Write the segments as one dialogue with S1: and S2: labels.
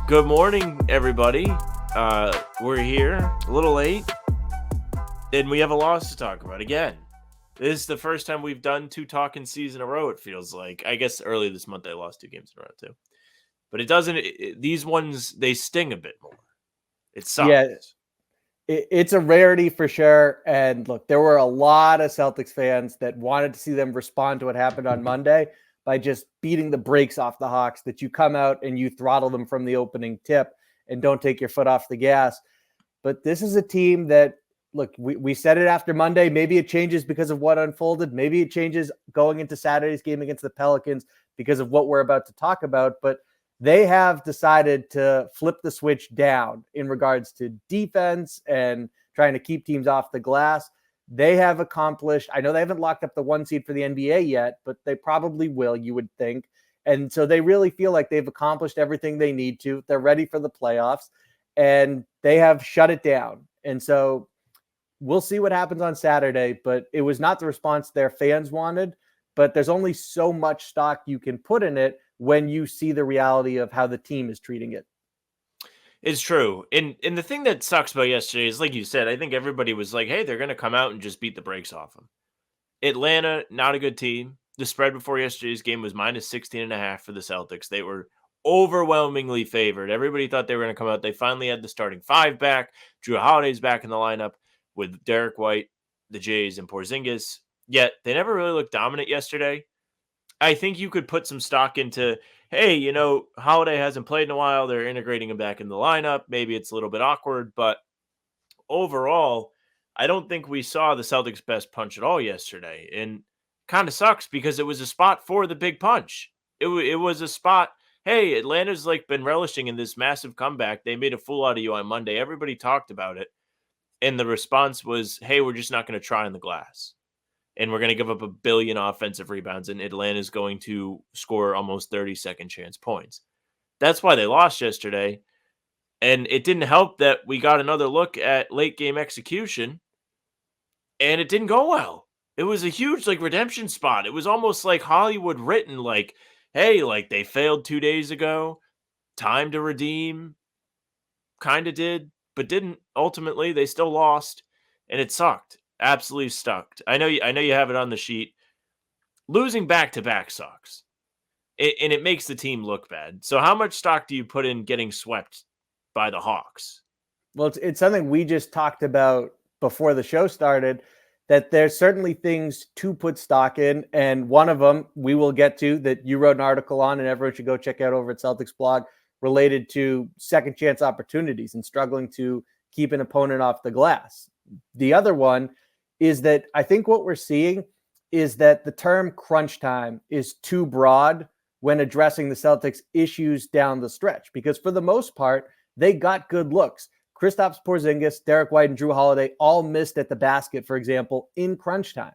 S1: Good morning, everybody. We're here a little late, and we have a loss to talk about again. This is the first time we've done two talking C's in a row, it feels like. I guess early this month they lost two games in a row, too. But it doesn't, these ones, they sting a bit more. It
S2: Yeah,
S1: sucks.
S2: it's a rarity for sure. And look, there were a lot of Celtics fans that wanted to see them respond to what happened on Monday by just beating the brakes off the Hawks, that you come out and you throttle them from the opening tip and don't take your foot off the gas. But this is a team that, look, we said it after Monday. Maybe it changes because of what unfolded. Maybe it changes going into Saturday's game against the Pelicans because of what we're about to talk about. But they have decided to flip the switch down in regards to defense and trying to keep teams off the glass. They have accomplished, I know they haven't locked up the 1 seed for the NBA yet, but they probably will, you would think. And so they really feel like they've accomplished everything they need to. They're ready for the playoffs and they have shut it down. And so we'll see what happens on Saturday, but it was not the response their fans wanted. But there's only so much stock you can put in it when you see the reality of how the team is treating it.
S1: It's true. And the thing that sucks about yesterday is, like you said, I think everybody was like, hey, they're going to come out and just beat the brakes off them. Atlanta, not a good team. The spread before yesterday's game was minus 16.5 for the Celtics. They were overwhelmingly favored. Everybody thought they were going to come out. They finally had the starting five back. Drew Holiday's back in the lineup with Derek White, the Jays, and Porzingis. Yet they never really looked dominant yesterday. I think you could put some stock into, hey, Holiday hasn't played in a while. They're integrating him back in the lineup. Maybe it's a little bit awkward, but overall, I don't think we saw the Celtics' best punch at all yesterday. And kind of sucks because it was a spot for the big punch. It was a spot. Hey, Atlanta's like been relishing in this massive comeback. They made a fool out of you on Monday. Everybody talked about it. And the response was, hey, we're just not going to try on the glass. And we're going to give up a billion offensive rebounds. And Atlanta's going to score almost 30 second chance points. That's why they lost yesterday. And it didn't help that we got another look at late game execution, and it didn't go well. It was a huge redemption spot. It was almost like Hollywood written, like, hey, like they failed 2 days ago, time to redeem. Kind of did, but didn't. Ultimately, they still lost, and it sucked. Absolutely sucked. I know you have it on the sheet. Losing back to back sucks. And it makes the team look bad. So how much stock do you put in getting swept by the Hawks?
S2: Well, it's something we just talked about before the show started, that there's certainly things to put stock in. And one of them we will get to, that you wrote an article on and everyone should go check out over at Celtics blog, related to second chance opportunities and struggling to keep an opponent off the glass. The other one is that I think what we're seeing is that the term crunch time is too broad when addressing the Celtics issues down the stretch, because for the most part, they got good looks. Kristaps Porzingis, Derek White, and Drew Holiday all missed at the basket, for example, in crunch time.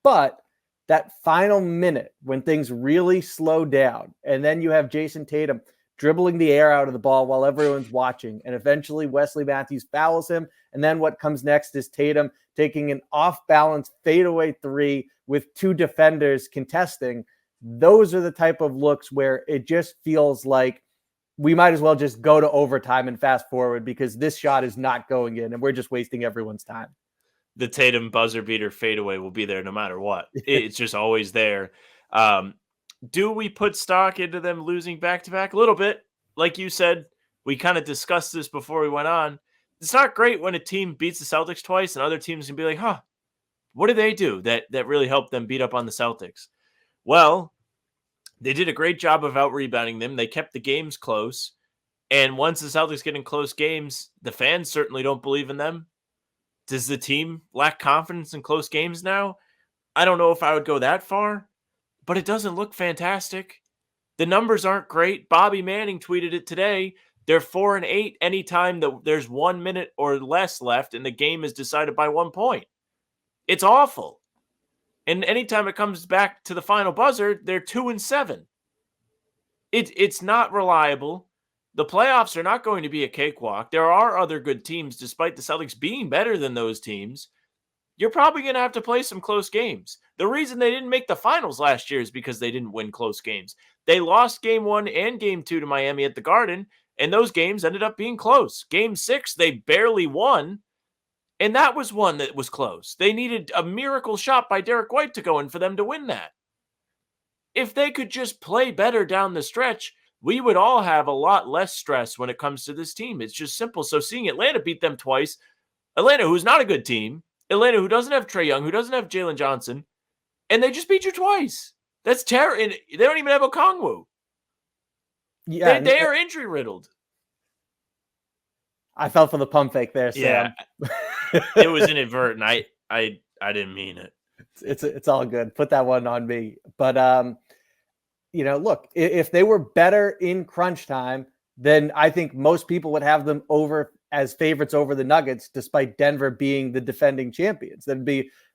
S2: But that final minute when things really slow down, and then you have Jason Tatum dribbling the air out of the ball while everyone's watching, and eventually Wesley Matthews fouls him, and then what comes next is Tatum taking an off-balance fadeaway three with two defenders contesting. Those are the type of looks where it just feels like we might as well just go to overtime and fast forward, because this shot is not going in and we're just wasting everyone's time.
S1: The Tatum buzzer beater fadeaway will be there no matter what. It's just always there. Do we put stock into them losing back-to-back? A little bit. Like you said, we kind of discussed this before we went on. It's not great when a team beats the Celtics twice and other teams can be like, huh, what did they do that really helped them beat up on the Celtics? Well, they did a great job of out-rebounding them. They kept the games close. And once the Celtics get in close games, the fans certainly don't believe in them. Does the team lack confidence in close games now? I don't know if I would go that far, but it doesn't look fantastic. The numbers aren't great. Bobby Manning tweeted it today. They're 4-8 anytime that there's 1 minute or less left and the game is decided by 1 point. It's awful. And anytime it comes back to the final buzzer, they're 2-7. It's not reliable. The playoffs are not going to be a cakewalk. There are other good teams, despite the Celtics being better than those teams. You're probably going to have to play some close games. The reason they didn't make the finals last year is because they didn't win close games. They lost game 1 and game 2 to Miami at the Garden, And those games ended up being close. Game 6, they barely won. And that was one that was close. They needed a miracle shot by Derek White to go in for them to win that. If they could just play better down the stretch, we would all have a lot less stress when it comes to this team. It's just simple. So seeing Atlanta beat them twice, Atlanta, who's not a good team, Atlanta, who doesn't have Trae Young, who doesn't have Jalen Johnson, and they just beat you twice. That's terrible. And they don't even have Okongwu.
S2: Yeah,
S1: they are injury riddled.
S2: I fell for the pump fake there, Sam.
S1: Yeah, it was inadvertent. I didn't mean it.
S2: It's all good. Put that one on me. But look, if they were better in crunch time, then I think most people would have them over as favorites over the Nuggets, despite Denver being the defending champions.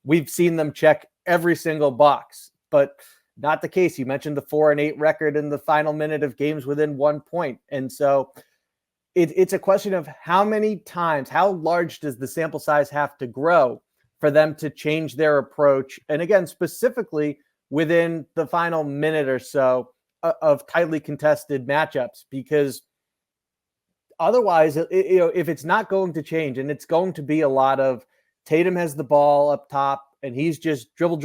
S2: We've seen them check every single box, but not the case. You mentioned the 4-8 record in the final minute of games within 1 point. And so it's a question of how many times, how large does the sample size have to grow for them to change their approach? And again, specifically within the final minute or so of tightly contested matchups, because otherwise, if it's not going to change, and it's going to be a lot of Tatum has the ball up top and he's just dribble,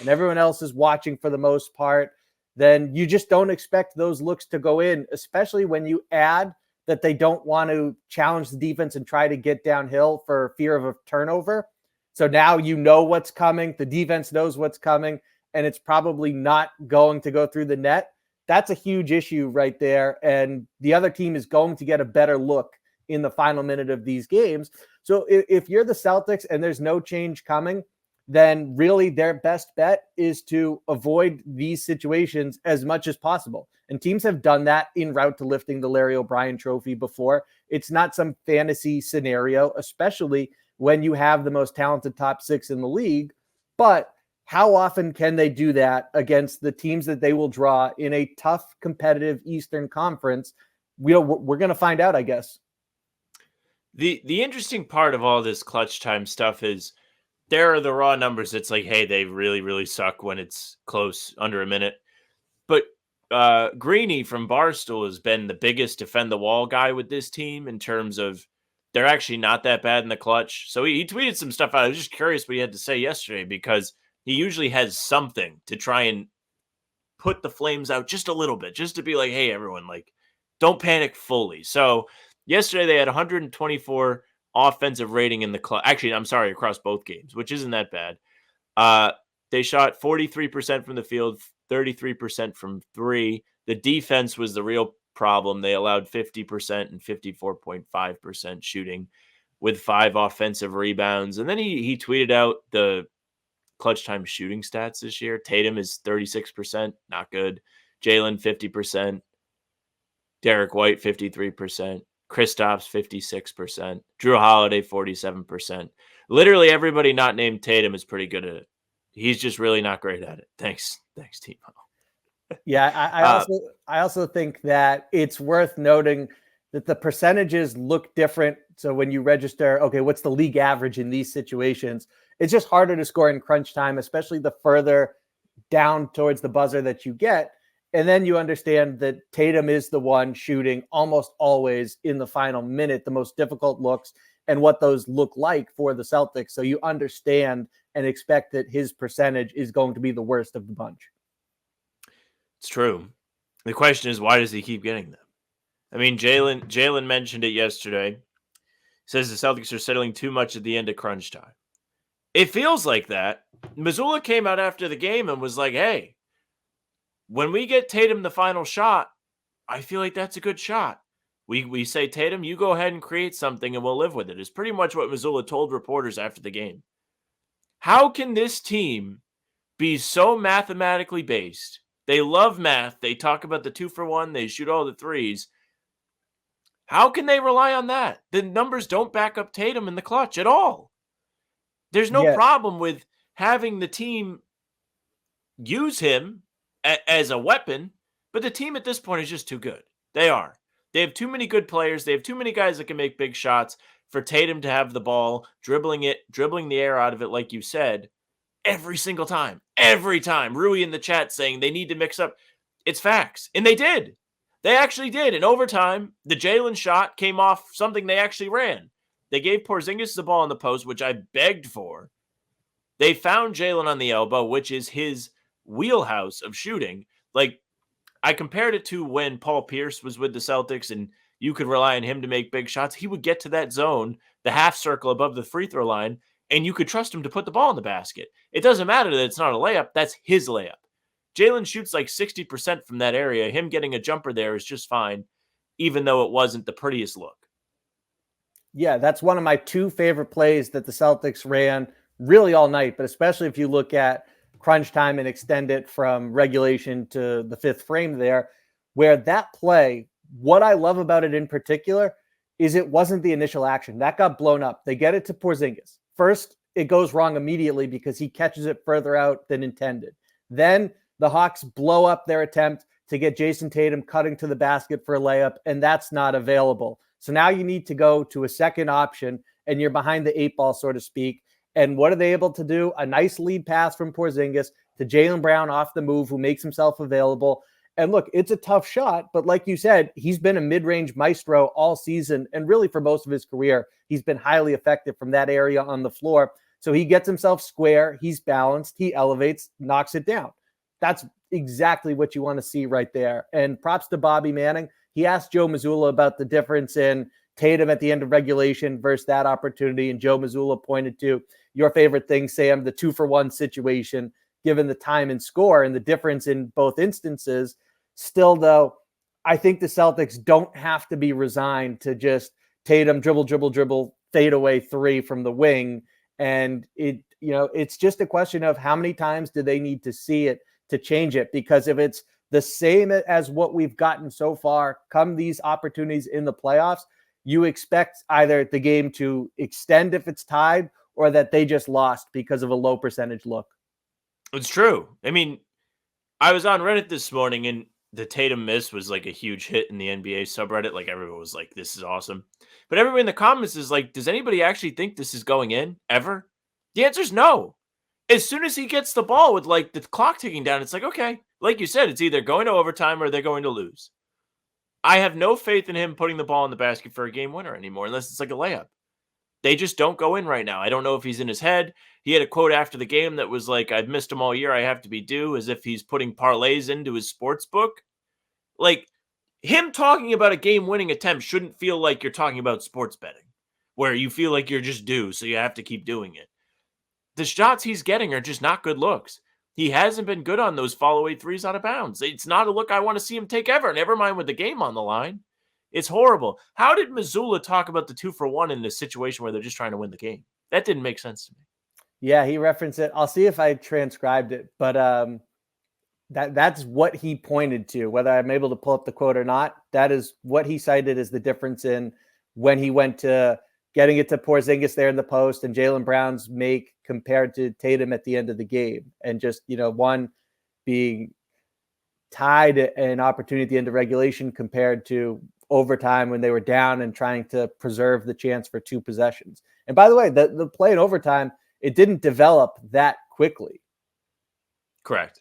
S2: and everyone else is watching for the most part, then you just don't expect those looks to go in, especially when you add that they don't want to challenge the defense and try to get downhill for fear of a turnover. So now you know what's coming. The defense knows what's coming, and it's probably not going to go through the net. That's a huge issue right there. And the other team is going to get a better look in the final minute of these games. So if you're the Celtics and there's no change coming, then really their best bet is to avoid these situations as much as possible. And teams have done that en route to lifting the Larry O'Brien trophy before. It's not some fantasy scenario, especially when you have the most talented top 6 in the league. But how often can they do that against the teams that they will draw in a tough, competitive Eastern Conference? We're going to find out, I guess.
S1: The interesting part of all this clutch time stuff is there are the raw numbers. It's like, hey, they really, really suck when it's close, under a minute. But Greeny from Barstool has been the biggest defend the wall guy with this team in terms of they're actually not that bad in the clutch. So he tweeted some stuff out. I was just curious what he had to say yesterday, because he usually has something to try and put the flames out just a little bit, just to be like, hey, everyone, like, don't panic fully. So yesterday they had 124 offensive rating in the clutch. Actually, I'm sorry, across both games, which isn't that bad. They shot 43% from the field, 33% from 3. The defense was the real problem. They allowed 50% and 54.5% shooting with 5 offensive rebounds. And then he tweeted out the clutch time shooting stats this year. Tatum is 36%, not good. Jalen 50%. Derek White 53%. Kristaps 56%. Drew Holiday 47%. Literally everybody not named Tatum is pretty good at it. He's just really not great at it. Thanks, Timo.
S2: Yeah, I also think that it's worth noting that the percentages look different. So when you register, okay, what's the league average in these situations? It's just harder to score in crunch time, especially the further down towards the buzzer that you get. And then you understand that Tatum is the one shooting almost always in the final minute, the most difficult looks, and what those look like for the Celtics. So you understand and expect that his percentage is going to be the worst of the bunch.
S1: It's true. The question is, why does he keep getting them? I mean, Jalen mentioned it yesterday. He says the Celtics are settling too much at the end of crunch time. It feels like that. Missoula came out after the game and was like, hey, when we get Tatum the final shot, I feel like that's a good shot. We say, Tatum, you go ahead and create something and we'll live with it. It's pretty much what Missoula told reporters after the game. How can this team be so mathematically based? They love math. They talk about the 2-for-1. They shoot all the threes. How can they rely on that? The numbers don't back up Tatum in the clutch at all. There's no problem with having the team use him as a weapon, but the team at this point is just too good. They are. They have too many good players. They have too many guys that can make big shots for Tatum to have the ball, dribbling the air out of it, like you said, every single time. Every time. Rui in the chat saying they need to mix up. It's facts. And they did. They actually did. In overtime, the Jalen shot came off something they actually ran. They gave Porzingis the ball in the post, which I begged for. They found Jalen on the elbow, which is his wheelhouse of shooting. Like, I compared it to when Paul Pierce was with the Celtics and you could rely on him to make big shots. He would get to that zone, the half circle above the free throw line, and you could trust him to put the ball in the basket. It doesn't matter that it's not a layup. That's his layup. Jalen shoots like 60% from that area. Him getting a jumper there is just fine, even though it wasn't the prettiest look.
S2: Yeah, that's one of my two favorite plays that the Celtics ran really all night, but especially if you look at crunch time and extend it from regulation to the fifth frame there, where that play, what I love about it in particular is it wasn't the initial action. That got blown up. They get it to Porzingis. First, it goes wrong immediately because he catches it further out than intended. Then the Hawks blow up their attempt to get Jason Tatum cutting to the basket for a layup, and that's not available. So now you need to go to a second option, and you're behind the eight ball, so to speak. And what are they able to do? A nice lead pass from Porzingis to Jaylen Brown off the move, who makes himself available. And look, it's a tough shot, but like you said, he's been a mid-range maestro all season, and really for most of his career, he's been highly effective from that area on the floor. So he gets himself square, he's balanced, he elevates, knocks it down. That's exactly what you want to see right there. And props to Bobby Manning. He asked Joe Mazzulla about the difference in Tatum at the end of regulation versus that opportunity, and Joe Mazzulla pointed to your favorite thing, Sam, the 2-for-1 situation, given the time and score and the difference in both instances. Still, though, I think the Celtics don't have to be resigned to just Tatum dribble, fade away three from the wing. And it's just a question of how many times do they need to see it to change it? Because if it's the same as what we've gotten so far, come these opportunities in the playoffs, you expect either the game to extend if it's tied or that they just lost because of a low percentage look.
S1: It's true. I mean, I was on Reddit this morning and the Tatum miss was like a huge hit in the NBA subreddit. Like everyone was like, this is awesome. But everyone in the comments is like, does anybody actually think this is going in ever? The answer is no. As soon as he gets the ball with like the clock ticking down, it's like, okay, like you said, it's either going to overtime or they're going to lose. I have no faith in him putting the ball in the basket for a game winner anymore, unless it's like a layup. They just don't go in right now. I don't know if he's in his head. He had a quote after the game that was like, I've missed him all year. I have to be due, as if he's putting parlays into his sports book. Like, him talking about a game-winning attempt shouldn't feel like you're talking about sports betting, where you feel like you're just due, so you have to keep doing it. The shots he's getting are just not good looks. He hasn't been good on those follow-away threes out of bounds. It's not a look I want to see him take ever, never mind with the game on the line. It's horrible. How did Mazzulla talk about the 2-for-1 in this situation where they're just trying to win the game? That didn't make sense to me.
S2: Yeah, he referenced it. I'll see if I transcribed it, but that's what he pointed to. Whether I'm able to pull up the quote or not, that is what he cited as the difference in when he went to getting it to Porzingis there in the post and Jaylen Brown's make compared to Tatum at the end of the game. And just, one being tied an opportunity at the end of regulation compared to overtime when they were down and trying to preserve the chance for two possessions. And by the way, the play in overtime, it didn't develop that quickly.
S1: Correct.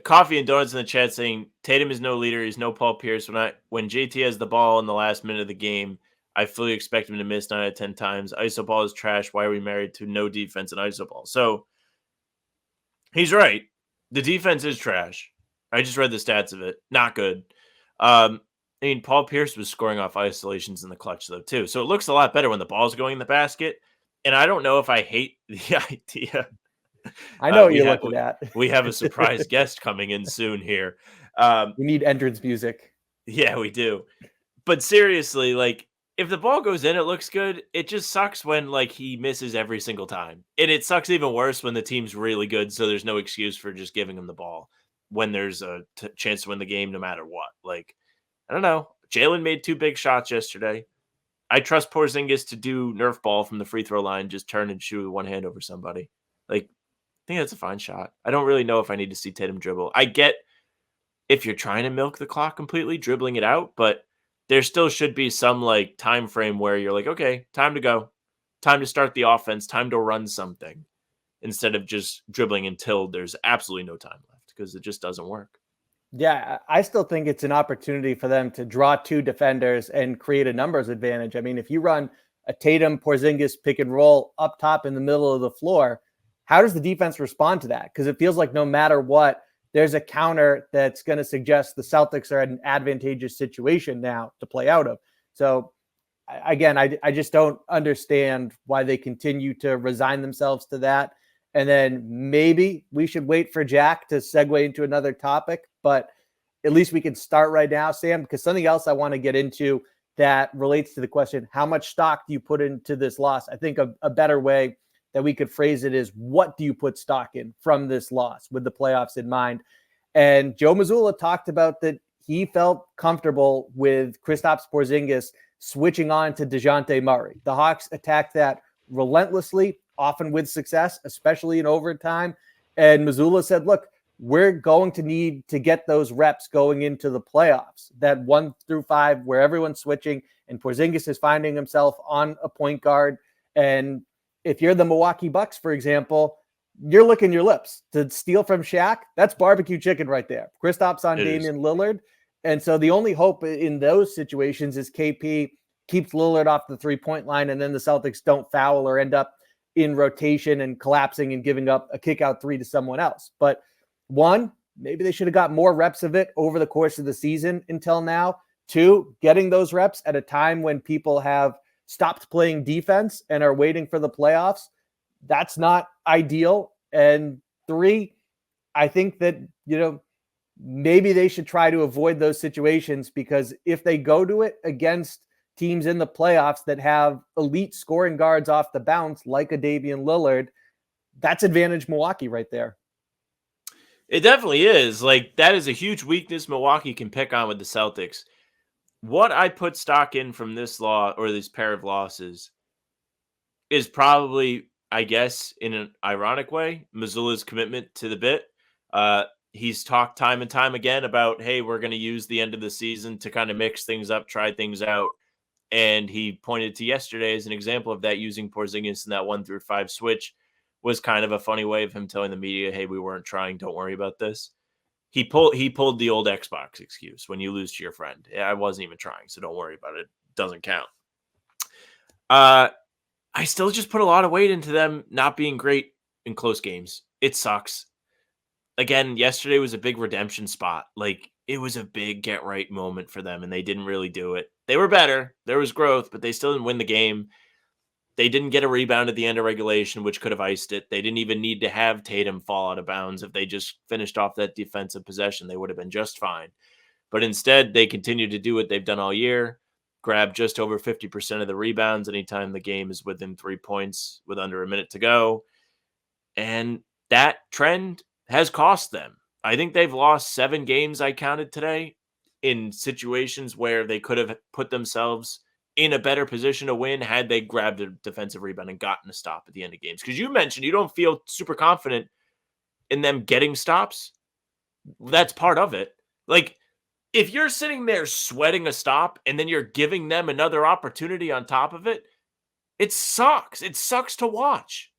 S1: Coffee and Donuts in the chat saying Tatum is no leader. He's no Paul Pierce. When JT has the ball in the last minute of the game, I fully expect him to miss 9 out of 10 times. Iso ball is trash. Why are we married to no defense in iso ball? So he's right. The defense is trash. I just read the stats of it. Not good. I mean, Paul Pierce was scoring off isolations in the clutch, though, too. So it looks a lot better when the ball's going in the basket. And I don't know if I hate the idea.
S2: I know what you're looking at.
S1: We have a surprise guest coming in soon here.
S2: We need entrance music.
S1: Yeah, we do. But seriously, like, if the ball goes in, it looks good. It just sucks when, like, he misses every single time. And it sucks even worse when the team's really good, so there's no excuse for just giving him the ball when there's a chance to win the game no matter what. Like, I don't know. Jalen made 2 big shots yesterday. I trust Porzingis to do Nerf ball from the free throw line, just turn and shoot with one hand over somebody. Like, I think that's a fine shot. I don't really know if I need to see Tatum dribble. I get if you're trying to milk the clock completely, dribbling it out, but there still should be some like time frame where you're like, okay, time to go, time to start the offense, time to run something, instead of just dribbling until there's absolutely no time left, because it just doesn't work.
S2: Yeah, I still think it's an opportunity for them to draw two defenders and create a numbers advantage. I mean, if you run a Tatum Porzingis pick and roll up top in the middle of the floor, how does the defense respond to that? Because it feels like no matter what, there's a counter that's going to suggest the Celtics are in an advantageous situation now to play out of. So again, I just don't understand why they continue to resign themselves to that. And then maybe we should wait for Jack to segue into another topic, but at least we can start right now, Sam, because something else I want to get into that relates to the question, how much stock do you put into this loss? I think a better way that we could phrase it is, what do you put stock in from this loss with the playoffs in mind? And Joe Mazzulla talked about that he felt comfortable with Kristaps Porzingis switching on to DeJounte Murray. The Hawks attacked that relentlessly, often with success, especially in overtime. And Mazzulla said, look, we're going to need to get those reps going into the playoffs, that 1 through 5 where everyone's switching and Porzingis is finding himself on a point guard. And if you're the Milwaukee Bucks, for example, you're licking your lips to steal from Shaq. That's barbecue chicken right there. Kristaps on Damian Lillard. And so the only hope in those situations is KP keeps Lillard off the 3-point line, and then the Celtics don't foul or end up in rotation and collapsing and giving up a kick out 3 to someone else. But one, maybe they should have got more reps of it over the course of the season until now. 2, getting those reps at a time when people have stopped playing defense and are waiting for the playoffs. That's not ideal. And 3, I think that, maybe they should try to avoid those situations, because if they go to it against teams in the playoffs that have elite scoring guards off the bounce, like a Damian Lillard, that's advantage Milwaukee right there.
S1: It definitely is. Like, that is a huge weakness Milwaukee can pick on with the Celtics. What I put stock in from this this pair of losses is probably, I guess, in an ironic way, Mazzulla's commitment to the bit. He's talked time and time again about, hey, we're going to use the end of the season to kind of mix things up, try things out. And he pointed to yesterday as an example of that, using Porzingis in that 1 through 5 switch was kind of a funny way of him telling the media, hey, we weren't trying. Don't worry about this. He pulled the old Xbox excuse, when you lose to your friend. Yeah, I wasn't even trying, so don't worry about it. Doesn't count. I still just put a lot of weight into them not being great in close games. It sucks. Again, yesterday was a big redemption spot. Like, it was a big get right moment for them, and they didn't really do it. They were better. There was growth, but they still didn't win the game. They didn't get a rebound at the end of regulation, which could have iced it. They didn't even need to have Tatum fall out of bounds. If they just finished off that defensive possession, they would have been just fine. But instead, they continue to do what they've done all year, grab just over 50% of the rebounds anytime the game is within 3 points with under a minute to go. And that trend has cost them. I think they've lost 7 games, I counted today, in situations where they could have put themselves in a better position to win had they grabbed a defensive rebound and gotten a stop at the end of games. Because you mentioned you don't feel super confident in them getting stops. That's part of it. Like, if you're sitting there sweating a stop and then you're giving them another opportunity on top of it, it sucks. It sucks to watch.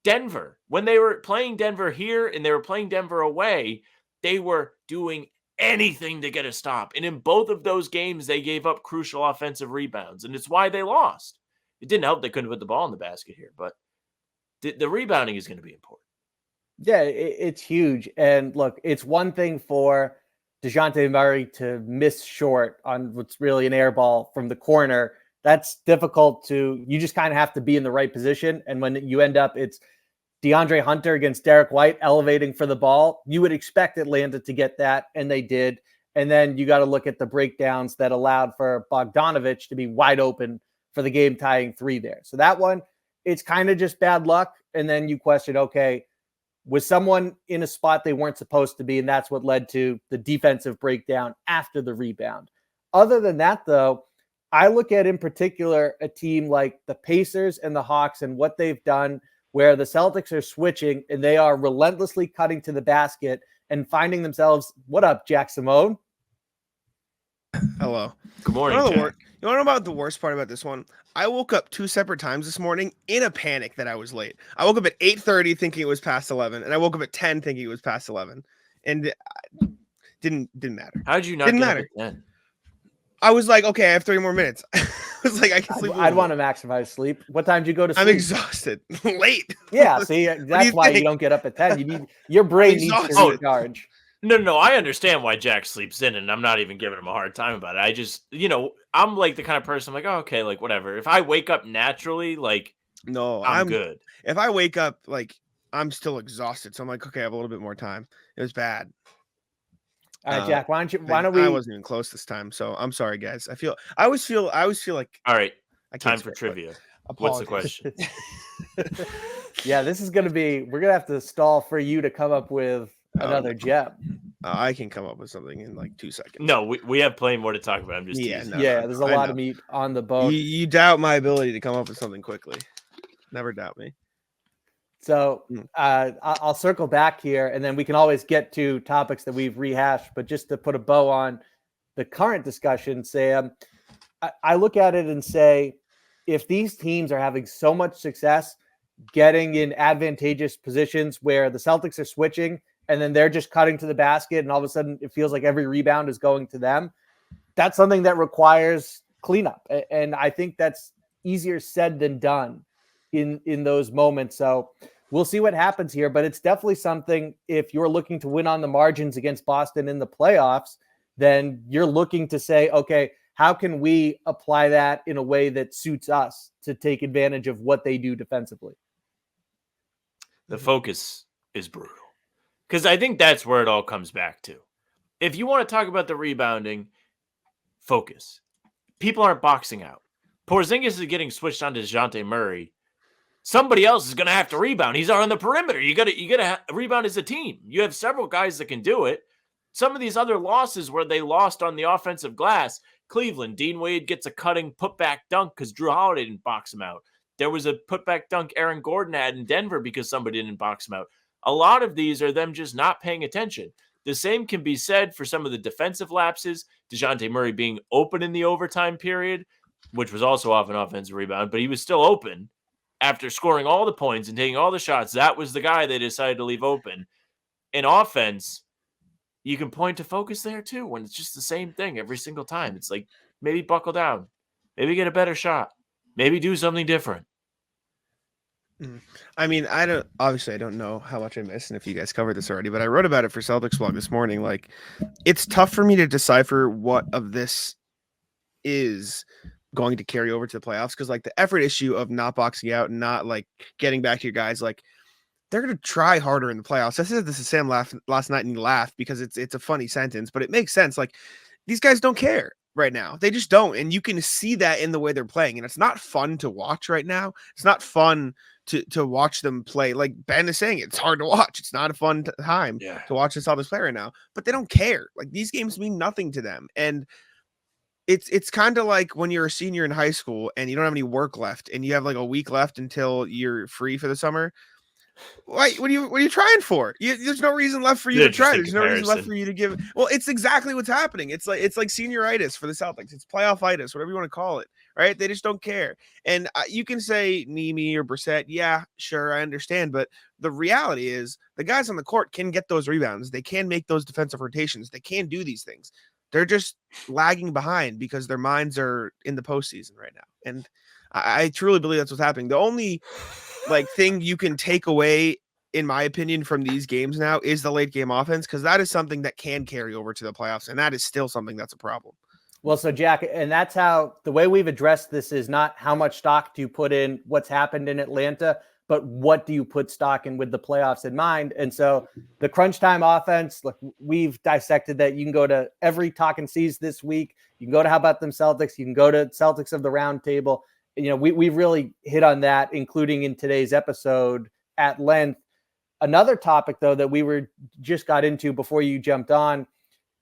S1: Denver, when they were playing Denver here and they were playing Denver away, they were doing anything to get a stop. And in both of those games, they gave up crucial offensive rebounds, and it's why they lost. It didn't help they couldn't put the ball in the basket here, but the rebounding is going to be important.
S2: Yeah, it's huge. And look, it's one thing for DeJounte Murray to miss short on what's really an air ball from the corner. That's difficult you just kind of have to be in the right position. And when you end up, it's DeAndre Hunter against Derek White elevating for the ball. You would expect Atlanta to get that, and they did. And then you got to look at the breakdowns that allowed for Bogdanovich to be wide open for the game tying 3 there. So that one, it's kind of just bad luck. And then you question, okay, was someone in a spot they weren't supposed to be? And that's what led to the defensive breakdown after the rebound. Other than that, though, I look at in particular a team like the Pacers and the Hawks and what they've done, where the Celtics are switching and they are relentlessly cutting to the basket and finding themselves. What up, Jack Simone?
S3: Hello.
S1: Good morning,
S3: You
S1: Jack.
S3: know about the worst part about this one? I woke up 2 separate times this morning in a panic that I was late. I woke up at 8:30 thinking it was past 11, and I woke up at 10 thinking it was past 11. And Didn't matter.
S1: How'd you not
S3: Didn't
S1: get
S3: matter.
S1: up at 10?
S3: I was like, okay, I have 3 more minutes. I was like, I can sleep.
S2: I'd want to maximize sleep. What time do you go to sleep?
S3: I'm exhausted. Late.
S2: Yeah, see, that's why you
S3: think?
S2: don't get up at 10. Your brain needs to
S3: exhausted.
S2: recharge.
S1: No, I understand why Jack sleeps in, and I'm not even giving him a hard time about it. I just, I'm like the kind of person, I'm like, oh, okay, like whatever. If I wake up naturally, like,
S3: No,
S1: I'm good.
S3: If I wake up, like, I'm still exhausted. So I'm like, okay, I have a little bit more time. It was bad.
S2: All right, Jack, why don't
S3: I
S2: we?
S3: wasn't even close this time. So I'm sorry, guys. I always feel like
S1: All right,
S3: I can't
S1: time for
S3: swear,
S1: trivia.
S3: but
S1: What's the
S3: apologies.
S1: question?
S2: Yeah, this is going to be, we're going to have to stall for you to come up with another gem.
S3: I can come up with something in like 2 seconds.
S1: No, we have plenty more to talk about. I'm just teasing.
S2: There's a lot of meat on the bone.
S3: You doubt my ability to come up with something quickly. Never doubt me.
S2: So I'll circle back here, and then we can always get to topics that we've rehashed. But just to put a bow on the current discussion, Sam, I look at it and say, if these teams are having so much success getting in advantageous positions where the Celtics are switching and then they're just cutting to the basket, and all of a sudden it feels like every rebound is going to them, that's something that requires cleanup. And I think that's easier said than done in those moments. So we'll see what happens here, but it's definitely something, if you're looking to win on the margins against Boston in the playoffs, then you're looking to say, okay, how can we apply that in a way that suits us to take advantage of what they do defensively?
S1: The focus is brutal, because I think that's where it all comes back to. If you want to talk about the rebounding, focus. People aren't boxing out. Porzingis is getting switched on to DeJounte Murray. Somebody else is going to have to rebound. He's on the perimeter. You got to rebound as a team. You have several guys that can do it. Some of these other losses where they lost on the offensive glass, Cleveland, Dean Wade gets a cutting putback dunk because Drew Holiday didn't box him out. There was a putback dunk Aaron Gordon had in Denver because somebody didn't box him out. A lot of these are them just not paying attention. The same can be said for some of the defensive lapses, DeJounte Murray being open in the overtime period, which was also off an offensive rebound, but he was still open. After scoring all the points and taking all the shots, that was the guy they decided to leave open. In offense, you can point to focus there too when it's just the same thing every single time. It's like, maybe buckle down. Maybe get a better shot. Maybe do something different.
S3: I mean, I don't know how much I missed and if you guys covered this already, but I wrote about it for Celtics blog this morning. Like, it's tough for me to decipher what of this is going to carry over to the playoffs, because like the effort issue of not boxing out and not like getting back to your guys, like they're going to try harder in the playoffs. I said this to Sam last night and he laughed because it's a funny sentence, but it makes sense. Like, these guys don't care right now. They just don't. And you can see that in the way they're playing. And it's not fun to watch right now. It's not fun to watch them play. Like Ben is saying, it's hard to watch. It's not a fun time to watch this Celtics play right now, but they don't care. Like, these games mean nothing to them. And it's kind of like when you're a senior in high school and you don't have any work left and you have like a week left until you're free for the summer. What are you trying for? There's no reason left for you to try. There's no reason left for you to give. Well, it's exactly what's happening. It's like senioritis for the Celtics. It's playoff-itis, whatever you want to call it, right? They just don't care. And you can say Nemi or Brissett. Yeah, sure, I understand. But the reality is the guys on the court can get those rebounds. They can make those defensive rotations. They can do these things. They're just lagging behind because their minds are in the postseason right now. And I truly believe that's what's happening. The only thing you can take away, in my opinion, from these games now is the late game offense, because that is something that can carry over to the playoffs, and that is still something that's a problem.
S2: Well, so Jack, and that's how the way we've addressed this is not how much stock do you put in what's happened in Atlanta, but what do you put stock in with the playoffs in mind? And so the crunch time offense, look, we've dissected that. You can go to every Talking C's this week. You can go to How About Them Celtics. You can go to Celtics of the Round Table. We've really hit on that, including in today's episode at length. Another topic, though, that we just got into before you jumped on,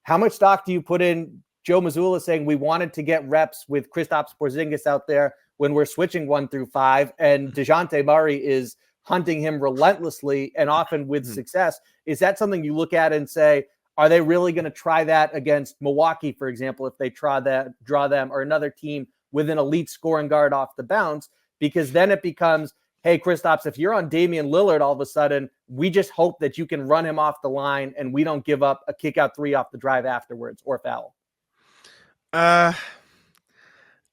S2: how much stock do you put in Joe Mazzulla saying we wanted to get reps with Kristaps Porzingis out there when we're switching 1 through 5, and DeJounte Murray is hunting him relentlessly and often with success? Is that something you look at and say, are they really going to try that against Milwaukee, for example, if they draw them, or another team with an elite scoring guard off the bounce? Because then it becomes, hey, Kristaps, if you're on Damian Lillard, all of a sudden, we just hope that you can run him off the line and we don't give up a kick out three off the drive afterwards or foul?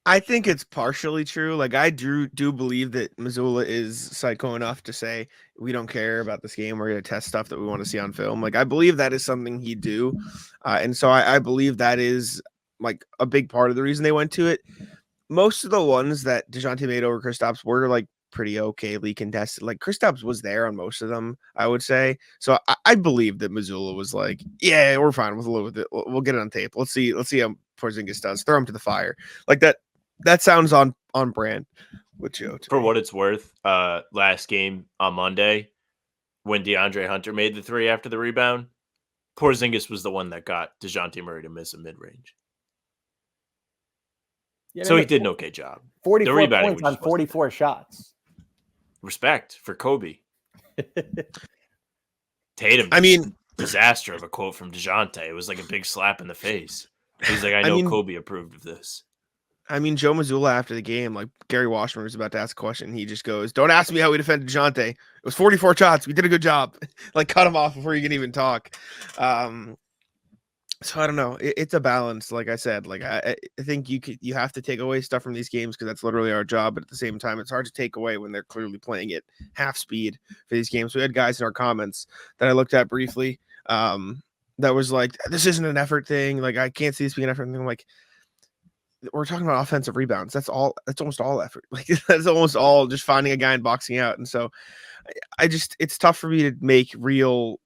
S3: I think it's partially true. Like I do believe that Missoula is psycho enough to say we don't care about this game. We're going to test stuff that we want to see on film. Like I believe that is something he'd do, and so I believe that is like a big part of the reason they went to it. Most of the ones that DeJounte made over Kristaps were like pretty okayly contested. Like Kristaps was there on most of them, I would say. So I believe that Missoula was like, yeah, we're fine with it. We'll get it on tape. Let's see how Porzingis does. Throw him to the fire. Like that. That sounds on brand with Joe.
S1: For what it's worth, last game on Monday, when DeAndre Hunter made the three after the rebound, Porzingis was the one that got DeJounte Murray to miss a mid-range.
S2: Yeah,
S1: so he did an okay job.
S2: 44 points on 44 shots.
S1: Respect for Kobe. Tatum, disaster of a quote from DeJounte. It was like a big slap in the face. He's like, I know Kobe approved of this.
S3: I mean, Joe Mazzulla after the game, like Gary Washburn was about to ask a question. He just goes, don't ask me how we defended DeJounte. It was 44 shots. We did a good job. Like, cut him off before you can even talk. So I don't know. It's a balance. Like I said, like I think you have to take away stuff from these games because that's literally our job. But at the same time, it's hard to take away when they're clearly playing at half speed for these games. We had guys in our comments that I looked at briefly that was like, this isn't an effort thing. Like, I can't see this being an effort thing. I'm like, we're talking about offensive rebounds. That's almost all effort. Like that's almost all just finding a guy and boxing out. And so it's tough for me to make real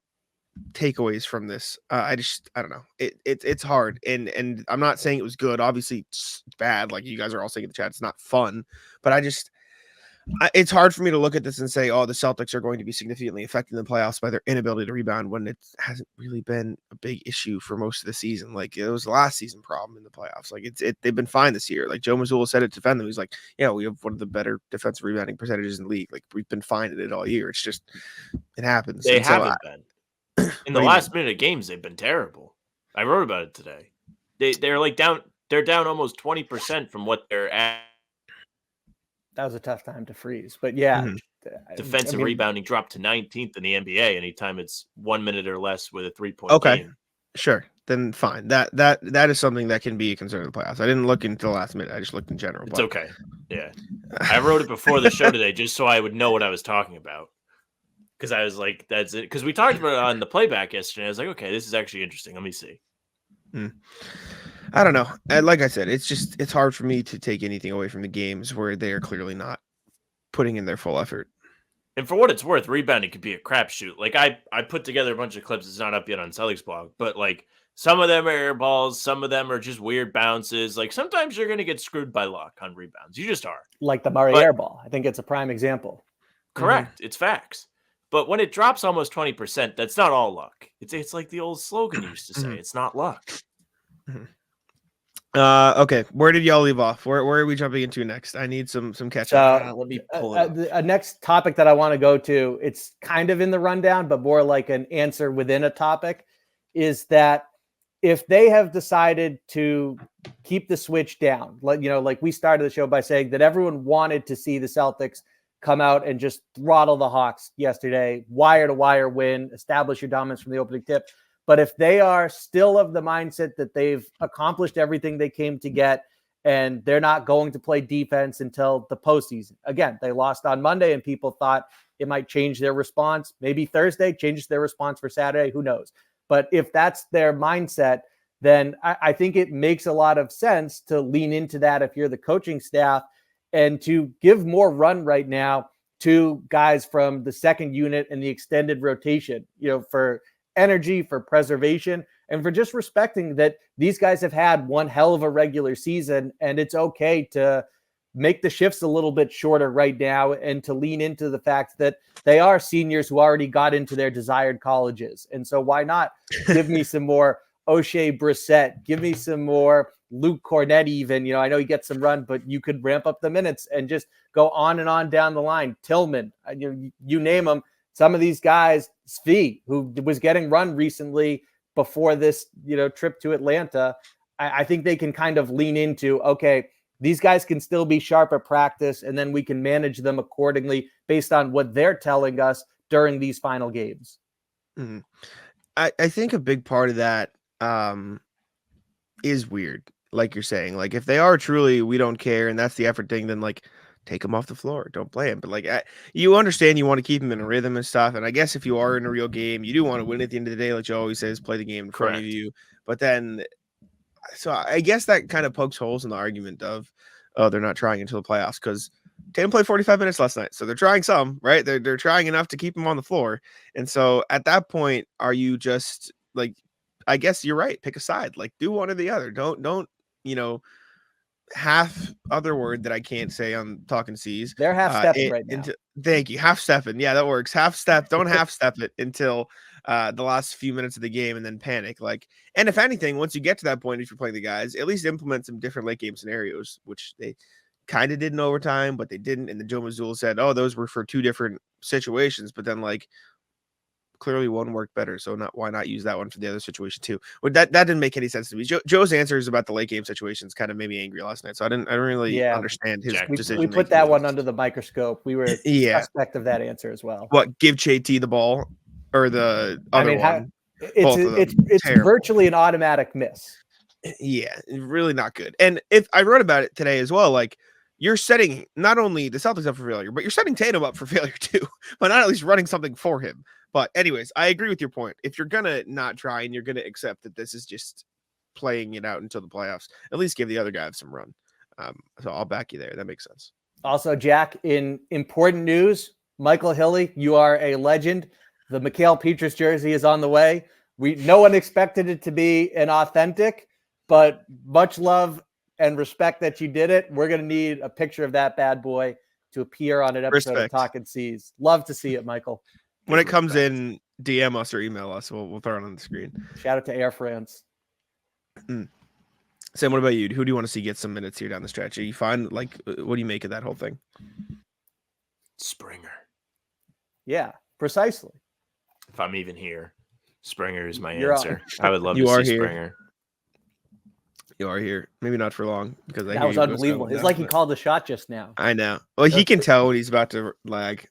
S3: takeaways from this. I don't know. It's hard. And I'm not saying it was good. Obviously it's bad. Like you guys are all saying in the chat, it's not fun, but it's hard for me to look at this and say, oh, the Celtics are going to be significantly affected in the playoffs by their inability to rebound when it hasn't really been a big issue for most of the season. Like it was the last season problem in the playoffs. Like they've been fine this year. Like Joe Mazzulla said it to defend them. He's like, yeah, we have one of the better defensive rebounding percentages in the league. Like we've been fine at it all year. It's just, it happens.
S1: They haven't been. In the last minute of games, they've been terrible. I wrote about it today. They're like down. They're down almost 20% from what they're at.
S2: That was a tough time to freeze, but yeah.
S1: Mm-hmm. Defensive rebounding dropped to 19th in the NBA anytime it's 1 minute or less with a 3-point game.
S3: Sure. Then fine. That is something that can be a concern in the playoffs. I didn't look into the last minute. I just looked in general.
S1: It's okay. Yeah. I wrote it before the show today just so I would know what I was talking about. Because I was like, that's it. Because we talked about it on the playback yesterday. I was like, okay, this is actually interesting. Let me see.
S3: I don't know. Like I said, it's hard for me to take anything away from the games where they are clearly not putting in their full effort.
S1: And for what it's worth, rebounding could be a crapshoot. Like I put together a bunch of clips. It's not up yet on Celtics blog, but like some of them are air balls, some of them are just weird bounces. Like sometimes you're going to get screwed by luck on rebounds. You just are.
S2: Like the Murray air ball. I think it's a prime example.
S1: Correct. Mm-hmm. It's facts. But when it drops almost 20%, that's not all luck. It's like the old slogan used to say. It's not luck.
S3: Okay, where did y'all leave off? Where are we jumping into next? I need some catch up.
S2: Let me pull it up. A next topic that I want to go to, it's kind of in the rundown, but more like an answer within a topic, is that if they have decided to keep the switch down, like we started the show by saying that everyone wanted to see the Celtics come out and just throttle the Hawks yesterday, wire-to-wire win, establish your dominance from the opening tip. But if they are still of the mindset that they've accomplished everything they came to get and they're not going to play defense until the postseason. Again, they lost on Monday and people thought it might change their response. Maybe Thursday changes their response for Saturday. Who knows? But if that's their mindset, then I think it makes a lot of sense to lean into that if you're the coaching staff and to give more run right now to guys from the second unit and the extended rotation, for energy, for preservation, and for just respecting that these guys have had one hell of a regular season, and it's okay to make the shifts a little bit shorter right now and to lean into the fact that they are seniors who already got into their desired colleges. And so why not give me some more O'Shea Brissett, give me some more Luke Cornett even, I know he gets some run, but you could ramp up the minutes and just go on and on down the line. Tillman, you name them. Some of these guys, Svi, who was getting run recently before this, trip to Atlanta, I think they can kind of lean into, okay, these guys can still be sharp at practice, and then we can manage them accordingly based on what they're telling us during these final games.
S3: Mhm. I think a big part of that is weird. Like you're saying, like if they are truly, we don't care, and that's the effort thing, then like take them off the floor, don't play him. But like you understand, you want to keep him in a rhythm and stuff. And I guess if you are in a real game, you do want to win at the end of the day, like Joe always says, play the game in front of
S1: Correct.
S3: you. But then, so I guess that kind of pokes holes in the argument of, oh, they're not trying until the playoffs because Tatum played 45 minutes last night, so they're trying some, right? They're trying enough to keep him on the floor. And so at that point, are you just like, I guess you're right. Pick a side, like do one or the other. Don't half other word that I can't say on talking C's.
S2: They're half stepping right now.
S3: Thank you. Half stepping. Yeah, that works. Half step. Don't half step it until the last few minutes of the game and then panic. Like, and if anything, once you get to that point, if you're playing the guys, at least implement some different late game scenarios, which they kind of did in overtime, but they didn't. And then Joe Mazzulla said, oh, those were for two different situations. But then like clearly one worked better. So why not use that one for the other situation too? Well, that didn't make any sense to me. Joe's answers about the late game situations kind of made me angry last night. So I didn't really understand his decision.
S2: We put that one under the microscope. We were suspect of that answer as well.
S3: What, give JT the ball or the other one?
S2: It's virtually an automatic miss.
S3: Yeah, really not good. And if I wrote about it today as well, like you're setting not only the Celtics up for failure, but you're setting Tatum up for failure too, but not at least running something for him. But anyways, I agree with your point. If you're going to not try and you're going to accept that this is just playing it out until the playoffs, at least give the other guy some run. So I'll back you there. That makes sense.
S2: Also, Jack, in important news, Michael Hilly, you are a legend. The Mikhail Petrus jersey is on the way. No one expected it to be an authentic, but much love and respect that you did it. We're going to need a picture of that bad boy to appear on an episode of Talkin' C's. Love to see it, Michael.
S3: When it comes in, DM us or email us. We'll throw it on the screen.
S2: Shout out to Air France.
S3: Sam, what about you? Who do you want to see get some minutes here down the stretch? Are you fine? Like, what do you make of that whole thing?
S1: Springer.
S2: Yeah, precisely.
S1: If I'm even here, Springer is my answer. I would love to see Springer.
S3: You are here. Maybe not for long because
S2: that was unbelievable. It's like he called the shot just now.
S3: I know. Well, he can tell when he's about to lag.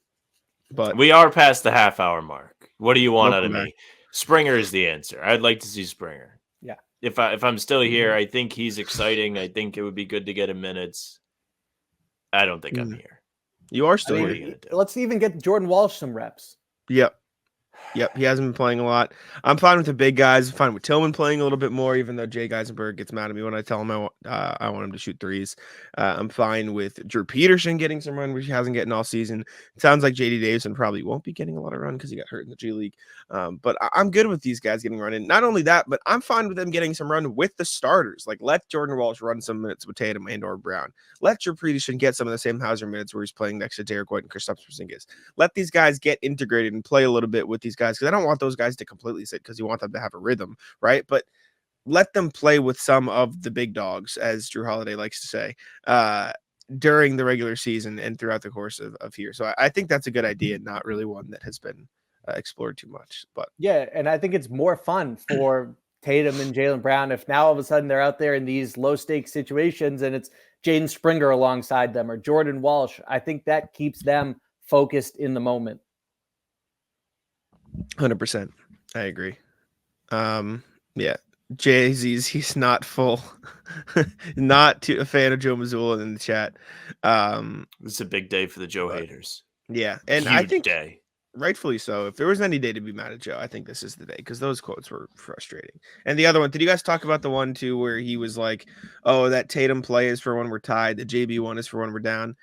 S3: But
S1: we are past the half-hour mark. What do you want out of me? Springer is the answer. I'd like to see Springer.
S2: Yeah.
S1: If I'm still here, I think he's exciting. I think it would be good to get him minutes. I don't think I'm here.
S3: You are still here.
S2: Let's even get Jordan Walsh some reps.
S3: Yep, he hasn't been playing a lot. I'm fine with the big guys. I'm fine with Tillman playing a little bit more, even though Jay Geisenberg gets mad at me when I tell him I want him to shoot threes. I'm fine with Drew Peterson getting some run, which he hasn't gotten all season. It sounds like J.D. Davison probably won't be getting a lot of run because he got hurt in the G League. But I'm good with these guys getting run in. Not only that, but I'm fine with them getting some run with the starters. Like, let Jordan Walsh run some minutes with Tatum and or Brown. Let Drew Peterson get some of the same Hauser minutes where he's playing next to Derek White and Kristaps Porzingis. Let these guys get integrated and play a little bit with these guys because I don't want those guys to completely sit because you want them to have a rhythm, right? But let them play with some of the big dogs, as Drew Holiday likes to say, during the regular season and throughout the course of here. So I think that's a good idea, not really one that has been explored too much. But
S2: yeah, and I think it's more fun for Tatum and Jaylen Brown if now all of a sudden they're out there in these low-stakes situations and it's Jaden Springer alongside them or Jordan Walsh. I think that keeps them focused in the moment.
S3: 100%. I agree. Yeah. Jay-Z's, he's not full. Not a fan of Joe Mazzulla in the chat.
S1: This is a big day for the Joe haters.
S3: Yeah. And
S1: Huge
S3: I think
S1: day.
S3: Rightfully so. If there was any day to be mad at Joe, I think this is the day because those quotes were frustrating. And the other one, did you guys talk about the one too where he was like, oh, that Tatum play is for when we're tied. The JB one is for when we're down.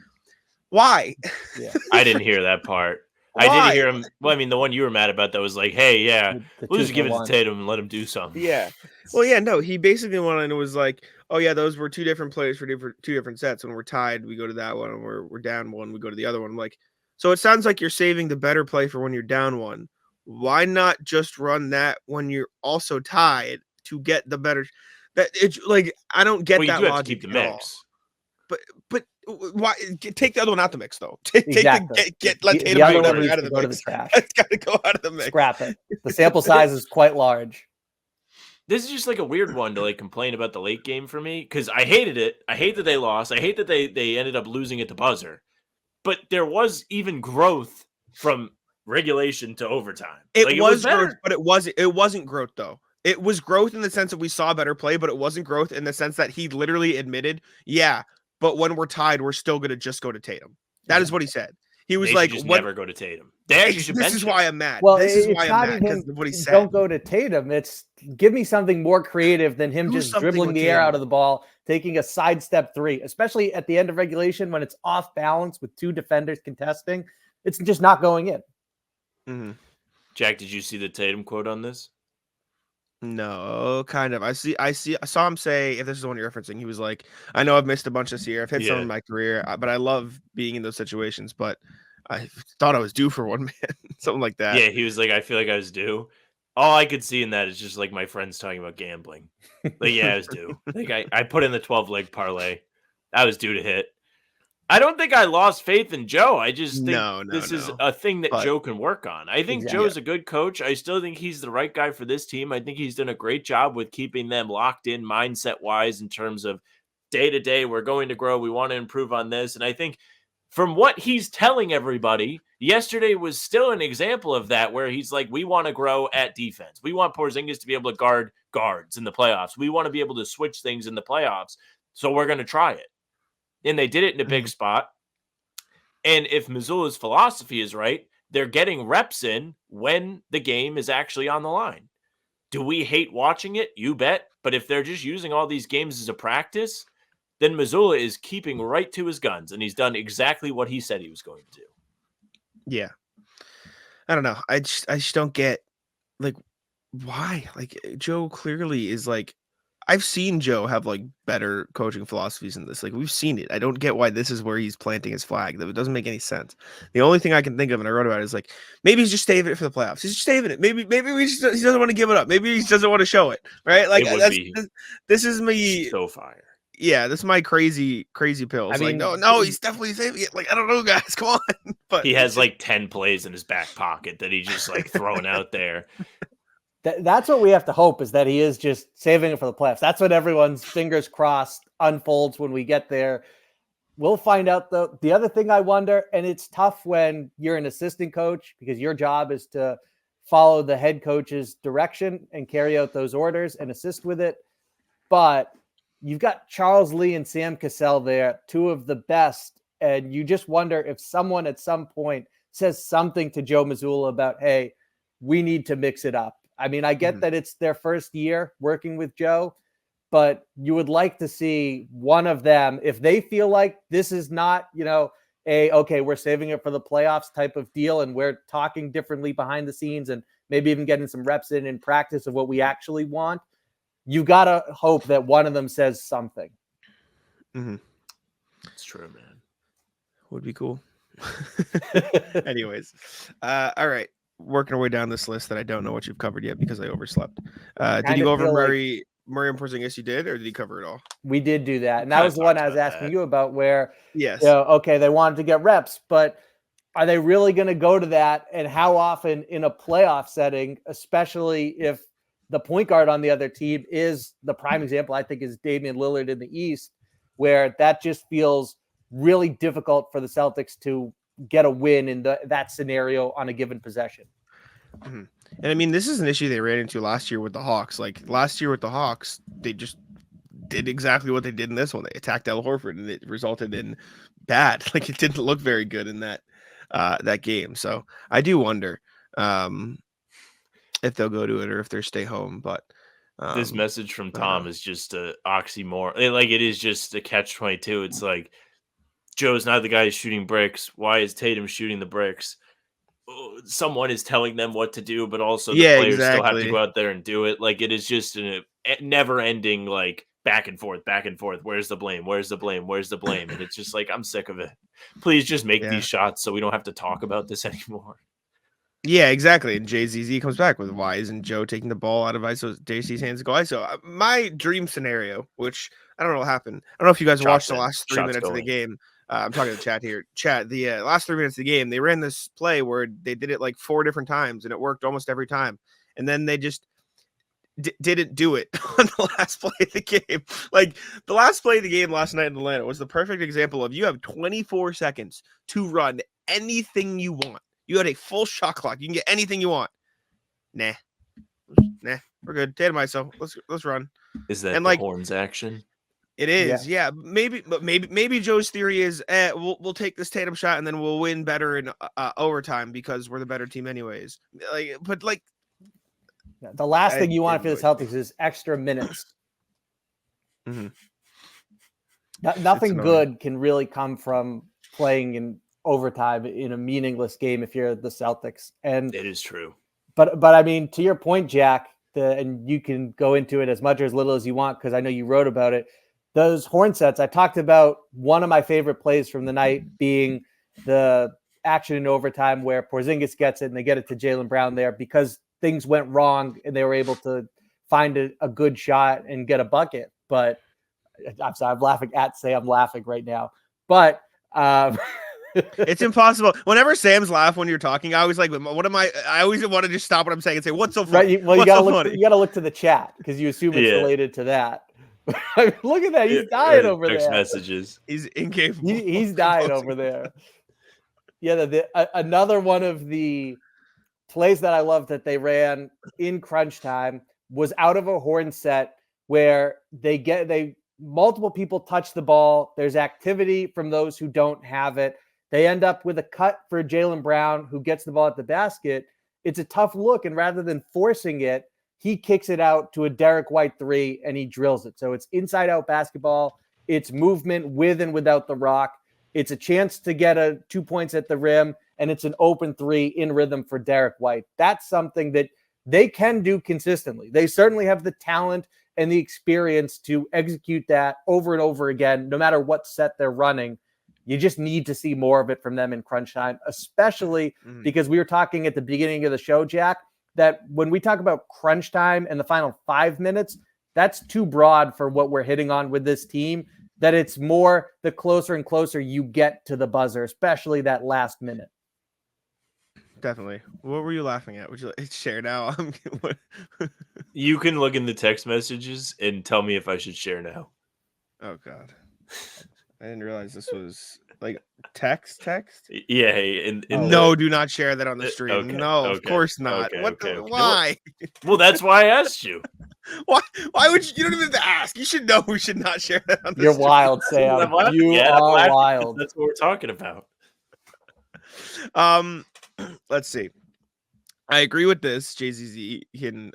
S3: Why?
S2: Yeah.
S1: I didn't hear that part. I did hear him. Well, I mean, the one you were mad about that was like, hey, yeah, we'll just give it to Tatum and let him do something.
S3: Yeah. Well, yeah, no, he basically went on and was like, oh, yeah, those were two different plays for two different sets. When we're tied, we go to that one. And we're down one, we go to the other one. I'm like, so it sounds like you're saving the better play for when you're down one. Why not just run that when you're also tied to get the better? That it's like I don't get that logic. Have to keep the mix. But why take the other one out the mix though? Let Tatum go out of the mix. It's got to go out of the mix.
S2: Scrap it. The sample size is quite large.
S1: This is just like a weird one to like complain about the late game for me because I hated it. I hate that they lost. I hate that they ended up losing at the buzzer. But there was even growth from regulation to overtime.
S3: It
S1: Like it was
S3: was growth,
S1: better.
S3: but it wasn't growth though. It was growth in the sense that we saw better play, but it wasn't growth in the sense that he literally admitted, yeah, but when we're tied, we're still gonna just go to Tatum. That is what he said. He was
S1: They
S3: like,
S1: should just
S3: "What?"
S1: never go to Tatum. They actually should
S3: This
S1: bench
S3: is
S1: him.
S3: why I'm mad.
S2: Well,
S3: This is
S2: it's
S3: why I'm
S2: not
S3: mad because
S2: even
S3: of what he said.
S2: don't go to Tatum. It's give me something more creative than him
S3: Do
S2: just
S3: something
S2: dribbling
S3: with
S2: the air out
S3: Tatum.
S2: of the ball, taking a sidestep three, especially at the end of regulation when it's off balance with two defenders contesting. It's just not going in.
S3: Mm-hmm.
S1: Jack, did you see the Tatum quote on this?
S3: No, kind of. I saw him say, if this is the one you're referencing, he was like, I know I've missed a bunch this year. I've hit some in my career, but I love being in those situations. But I thought I was due for one, man. Something like that.
S1: Yeah, he was like, I feel like I was due. All I could see in that is just like my friends talking about gambling. Like, yeah, I was due. Like I put in the 12-leg parlay. I was due to hit. I don't think I lost faith in Joe. I just think
S3: No.
S1: this is a thing that
S3: But
S1: Joe can work on. I think
S2: Exactly.
S1: Joe's a good coach. I still think he's the right guy for this team. I think he's done a great job with keeping them locked in mindset wise in terms of day to day. We're going to grow. We want to improve on this. And I think from what he's telling everybody, yesterday was still an example of that, where he's like, we want to grow at defense. We want Porzingis to be able to guard guards in the playoffs. We want to be able to switch things in the playoffs. So we're going to try it. And they did it in a big spot. And if Missoula's philosophy is right, they're getting reps in when the game is actually on the line. Do we hate watching it? You bet. But if they're just using all these games as a practice, then Missoula is keeping right to his guns, and he's done exactly what he said he was going to do.
S3: yeah, I don't know. I just don't get like why. Like Joe clearly is like, I've seen Joe have like better coaching philosophies than this. Like we've seen it. I don't get why this is where he's planting his flag. That it doesn't make any sense. The only thing I can think of, and I wrote about it, is like maybe he's just saving it for the playoffs. He's just saving it. Maybe he doesn't want to give it up. Maybe he just doesn't want to show it. Right? Like
S1: It would be
S3: this is me.
S1: so fire.
S3: Yeah, this is my crazy pills.
S2: I mean,
S3: like no, he's definitely saving it. Like I don't know, guys, come on. But
S1: He has like 10 plays in his back pocket that he's just like throwing out there.
S2: That's what we have to hope, is that he is just saving it for the playoffs. That's what everyone's fingers crossed unfolds when we get there. We'll find out, though. The other thing I wonder, and it's tough when you're an assistant coach because your job is to follow the head coach's direction and carry out those orders and assist with it. But you've got Charles Lee and Sam Cassell there, two of the best. And you just wonder if someone at some point says something to Joe Mazzulla about, hey, we need to mix it up. I mean, I get that it's their first year working with Joe, but you would like to see one of them, if they feel like this is not, okay, we're saving it for the playoffs type of deal, and we're talking differently behind the scenes and maybe even getting some reps in practice of what we actually want. You got to hope that one of them says something.
S3: Mm-hmm.
S1: It's true, man.
S3: Would be cool. Anyways, all right. Working our way down this list that I don't know what you've covered yet because I overslept. Did you go over Murray and Porzingis? You did, or did he cover it all?
S2: We did do that, and that was the one I was asking you about. Where
S3: yes,
S2: okay, they wanted to get reps, but are they really going to go to that? And how often in a playoff setting, especially if the point guard on the other team is the prime example, I think, is Damian Lillard in the East, where that just feels really difficult for the Celtics to get a win in that scenario on a given possession.
S3: Mm-hmm. And I mean, this is an issue they ran into last year with the Hawks. Like last year with the Hawks, they just did exactly what they did in this one. They attacked Al Horford, and it resulted in bad. Like it didn't look very good in that game. So I do wonder if they'll go to it or if they'll stay home. But
S1: this message from Tom is just a oxymoron. Like it is just a catch-22. It's like, Joe's not the guy who's shooting bricks. Why is Tatum shooting the bricks? Someone is telling them what to do, but also the players still have to go out there and do it. Like it is just a never-ending like back and forth. Where's the blame? Where's the blame? Where's the blame? And it's just like, I'm sick of it. Please just make these shots so we don't have to talk about this anymore.
S3: Yeah, exactly. And JZZ comes back with, why isn't Joe taking the ball out of JC's hands to go ISO? My dream scenario, which I don't know what happened. I don't know if you guys watched the last 3 minutes of the game. I'm talking to chat here. Chat, the last 3 minutes of the game, they ran this play where they did it like 4 different times, and it worked almost every time. And then they just didn't do it on the last play of the game. Like the last play of the game last night in Atlanta was the perfect example of you have 24 seconds to run anything you want. You had a full shot clock. You can get anything you want. Nah, we're good. Tatum ISO. Let's run.
S1: Is that
S3: and
S1: the
S3: like
S1: horns action?
S3: it is, yeah. Maybe Joe's theory is we'll take this Tatum shot and then we'll win better in overtime because we're the better team anyways. But
S2: the last thing you want for the Celtics is extra minutes.
S3: Mm-hmm.
S2: Nothing good can really come from playing in overtime in a meaningless game if you're the Celtics. And
S1: it is true.
S2: But I mean, to your point, Jack, and you can go into it as much or as little as you want because I know you wrote about it. Those horn sets, I talked about one of my favorite plays from the night being the action in overtime where Porzingis gets it and they get it to Jaylen Brown there because things went wrong and they were able to find a good shot and get a bucket. But I'm sorry, I'm laughing at Sam. I'm laughing right now. But
S3: it's impossible. Whenever Sam's laugh when you're talking, I always like, what am I always want to just stop what I'm saying and say, what's so funny?
S2: Right. Well, you gotta look to the chat because you assume it's related to that. Look at that. He's dying over there.
S1: Text messages.
S3: He's incapable.
S2: He's dying over there. Yeah. Another one of the plays that I love that they ran in crunch time was out of a horn set where multiple people touch the ball. There's activity from those who don't have it. They end up with a cut for Jaylen Brown, who gets the ball at the basket. It's a tough look, and rather than forcing it, he kicks it out to a Derek White 3, and he drills it. So it's inside-out basketball. It's movement with and without the rock. It's a chance to get 2 points at the rim, and it's an open 3 in rhythm for Derek White. That's something that they can do consistently. They certainly have the talent and the experience to execute that over and over again, no matter what set they're running. You just need to see more of it from them in crunch time, especially because we were talking at the beginning of the show, Jack, that when we talk about crunch time and the final 5 minutes, that's too broad for what we're hitting on with this team, that it's more the closer and closer you get to the buzzer, especially that last minute.
S3: Definitely. What were you laughing at? Would you share now?
S1: You can look in the text messages and tell me if I should share now.
S3: Oh, God. I didn't realize this was like text.
S1: Yeah.
S3: No, do not share that on the stream.
S1: Okay,
S3: no, of course not. Why?
S1: Well, that's why I asked you.
S3: Why would you don't even have to ask? You should know we should not share that on the
S2: You're
S3: stream.
S2: wild, Sam. You are wild.
S1: That's what we're talking about.
S3: Let's see. I agree with this. JT can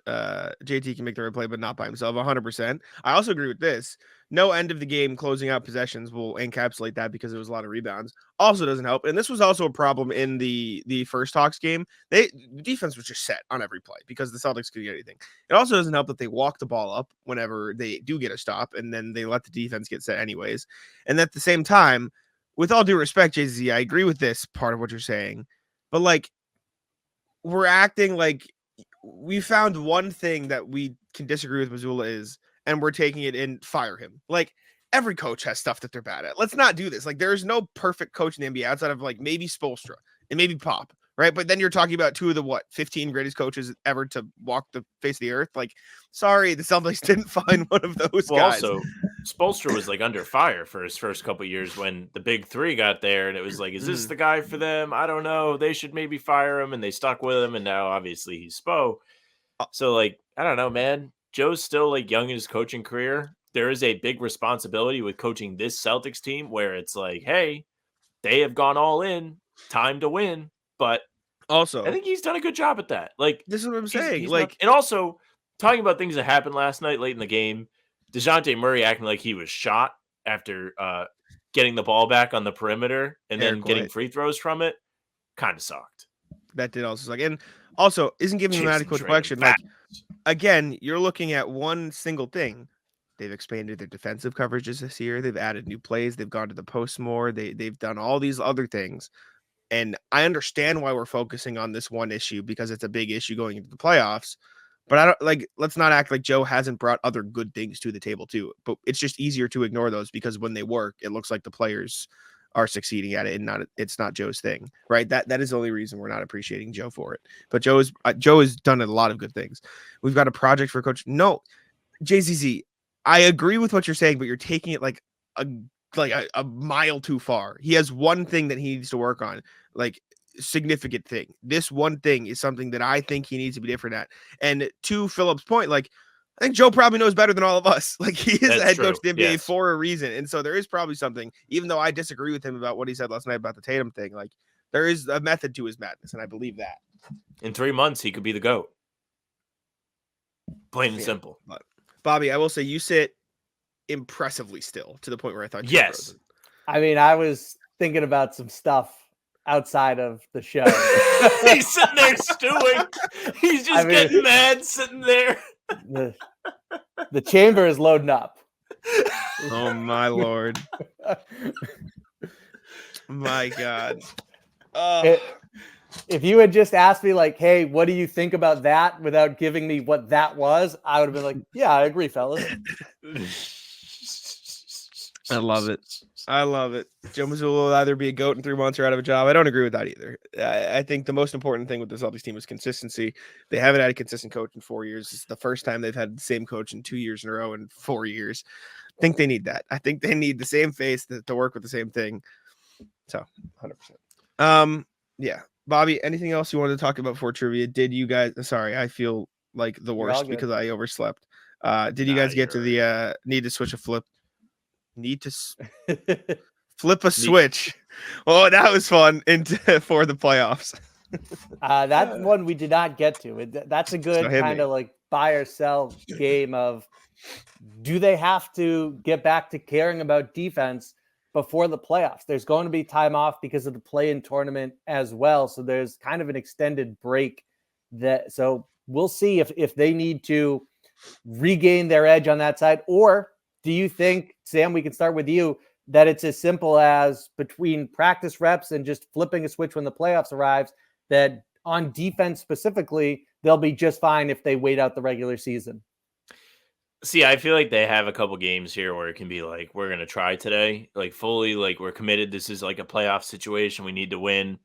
S3: make the right play, but not by himself 100%. I also agree with this. No end of the game closing out possessions will encapsulate that because there was a lot of rebounds. Also doesn't help. And this was also a problem in the first Hawks game. The defense was just set on every play because the Celtics could get anything. It also doesn't help that they walk the ball up whenever they do get a stop, and then they let the defense get set anyways. And at the same time, with all due respect, JZ, I agree with this part of what you're saying, but like, we're acting like we found one thing that we can disagree with Mazzulla is, and we're taking it and fire him. Like, every coach has stuff that they're bad at. Let's not do this. Like, there's no perfect coach in the NBA outside of like maybe Spoelstra and maybe Pop, right? But then you're talking about two of the 15 greatest coaches ever to walk the face of the earth. Like, sorry, the Celtics didn't find one of those guys.
S1: Also, Spoelstra was like under fire for his first couple of years when the big three got there, and it was like, is this the guy for them? I don't know. They should maybe fire him, and they stuck with him, and now obviously he's Spo. So like, I don't know, man. Joe's still like young in his coaching career. There is a big responsibility with coaching this Celtics team where it's like, hey, they have gone all in, time to win. But
S3: also,
S1: I think he's done a good job at that. Like,
S3: this is what I'm saying.
S1: And also talking about things that happened last night late in the game, DeJounte Murray acting like he was shot after getting the ball back on the perimeter and then getting free throws from it kind of sucked.
S3: That did also suck. And also isn't giving them adequate deflection. Like, again, you're looking at one single thing. They've expanded their defensive coverages this year. They've added new plays. They've gone to the post more. They've done all these other things. And I understand why we're focusing on this one issue because it's a big issue going into the playoffs. But I don't like, let's not act like Joe hasn't brought other good things to the table too. But it's just easier to ignore those because when they work, it looks like the players are succeeding at it, and it's not Joe's thing, right? That is the only reason we're not appreciating Joe for it. But Joe has done a lot of good things. We've got a project for coach. No, JZZ, I agree with what you're saying, but you're taking it like a mile too far. He has one thing that he needs to work on, like significant thing. This one thing is something that I think he needs to be different at. And to Philip's point, like, I think Joe probably knows better than all of us. Like, he is the head coach of the NBA for a reason. And so there is probably something, even though I disagree with him about what he said last night about the Tatum thing, like, there is a method to his madness, and I believe that.
S1: In 3 months, he could be the GOAT. Plain and simple.
S3: But Bobby, I will say you sit impressively still to the point where I thought you were frozen.
S2: I mean, I was thinking about some stuff outside of the show.
S1: He's sitting there stewing. He's just getting mad sitting there.
S2: The chamber is loading up.
S3: Oh my Lord. My God.
S2: If you had just asked me, like, hey, what do you think about that, without giving me what that was, I would have been like, yeah, I agree, fellas.
S3: I love it. I love it. Joe Mazzulla will either be a GOAT in 3 months or out of a job. I don't agree with that either. I think the most important thing with the Celtics team is consistency. They haven't had a consistent coach in 4 years. It's the first time they've had the same coach in 2 years in a row in 4 years. I think they need that. I think they need the same face to work with the same thing. So 100%. Yeah. Bobby, anything else you wanted to talk about before trivia? Did you guys, sorry, I feel like the worst because I overslept. Did you guys get to the need to switch a flip? Need to flip a switch. Oh, that was fun for the playoffs.
S2: That one we did not get to. That's a good kind of like buy or sell game of, do they have to get back to caring about defense before the playoffs? There's going to be time off because of the play-in tournament as well. So there's kind of an extended break so we'll see if they need to regain their edge on that side. Or do you think, Sam, we can start with you, that it's as simple as between practice reps and just flipping a switch when the playoffs arrives, that on defense specifically, they'll be just fine if they wait out the regular season?
S1: See, I feel like they have a couple games here where it can be like, we're going to try today, like fully, like we're committed. This is like a playoff situation. We need to win.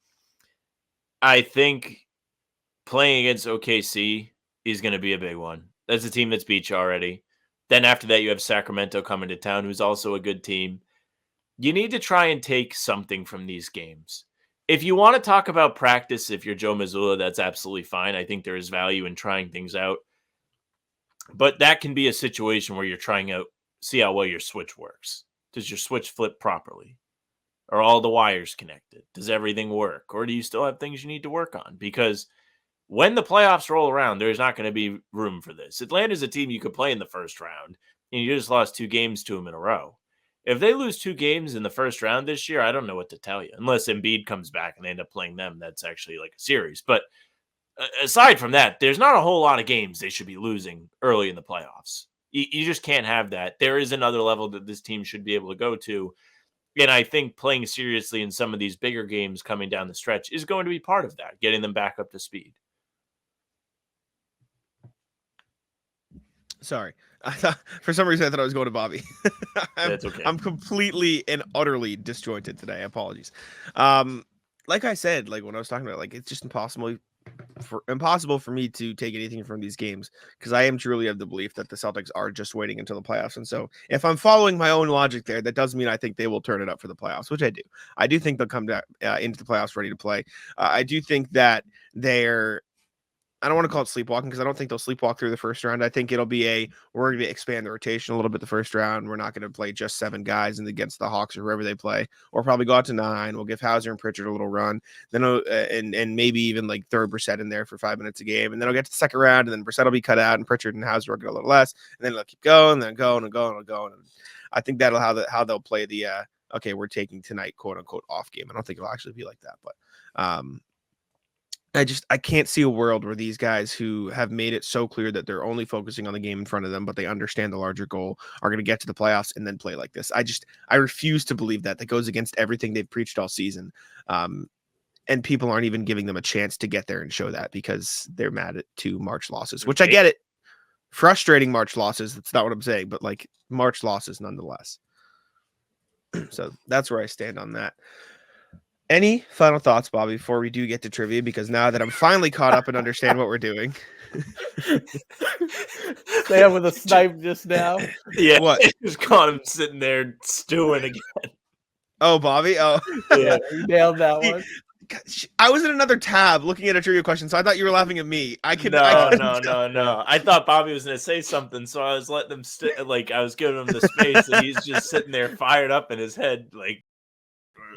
S1: I think playing against OKC is going to be a big one. That's a team that's beat you already. Then after that, you have Sacramento coming to town, who's also a good team. You need to try and take something from these games. If you want to talk about practice, if you're Joe Mazzulla, that's absolutely fine. I think there is value in trying things out. But that can be a situation where you're trying out, see how well your switch works. Does your switch flip properly? Are all the wires connected? Does everything work? Or do you still have things you need to work on? Because when the playoffs roll around, there's not going to be room for this. Atlanta's a team you could play in the first round, and you just lost 2 games to them in a row. If they lose 2 games in the first round this year, I don't know what to tell you. Unless Embiid comes back and they end up playing them, that's actually like a series. But aside from that, there's not a whole lot of games they should be losing early in the playoffs. You just can't have that. There is another level that this team should be able to go to. And I think playing seriously in some of these bigger games coming down the stretch is going to be part of that, getting them back up to speed.
S3: Sorry. I thought, for some reason, I thought I was going to Bobby.
S1: That's okay.
S3: I'm completely and utterly disjointed today. Apologies. Like I said, like when I was talking about, like, it's just impossible for me to take anything from these games, because I am truly of the belief that the Celtics are just waiting until the playoffs. And so if I'm following my own logic there, that does mean I think they will turn it up for the playoffs, which I do. I do think they'll come into the playoffs ready to play. I do think that I don't want to call it sleepwalking, because I don't think they'll sleepwalk through the first round. I think it'll be we're going to expand the rotation a little bit the first round. We're not going to play just 7 guys against the Hawks or whoever they play, or probably go out to 9. We'll give Hauser and Pritchard a little run, then and maybe even like throw Brissett in there for 5 minutes a game, and then I'll get to the second round, and then Brissett will be cut out, and Pritchard and Hauser will get a little less, and then it'll keep going, and then going and going and going. And I think that'll how they'll play the okay, we're taking tonight, quote unquote, off game. I don't think it'll actually be like that, but I can't see a world where these guys who have made it so clear that they're only focusing on the game in front of them, but they understand the larger goal, are going to get to the playoffs and then play like this. I refuse to believe that. That goes against everything they've preached all season. And people aren't even giving them a chance to get there and show that, because they're mad at 2 March losses, which I get it. Frustrating March losses. That's not what I'm saying, but like March losses nonetheless. So that's where I stand on that. Any final thoughts, Bobby, before we do get to trivia? Because now that I'm finally caught up and understand what we're doing.
S2: Sam with a snipe just now.
S1: Yeah,
S3: What?
S1: just caught him sitting there stewing again.
S3: Oh, Bobby. Oh,
S2: Yeah, you nailed that
S3: See,
S2: one.
S3: I was in another tab looking at a trivia question, so I thought you were laughing at me. I couldn't
S1: No.
S3: tell.
S1: I thought Bobby was gonna say something, so I was letting him like I was giving him the space, and he's just sitting there fired up in his head, like,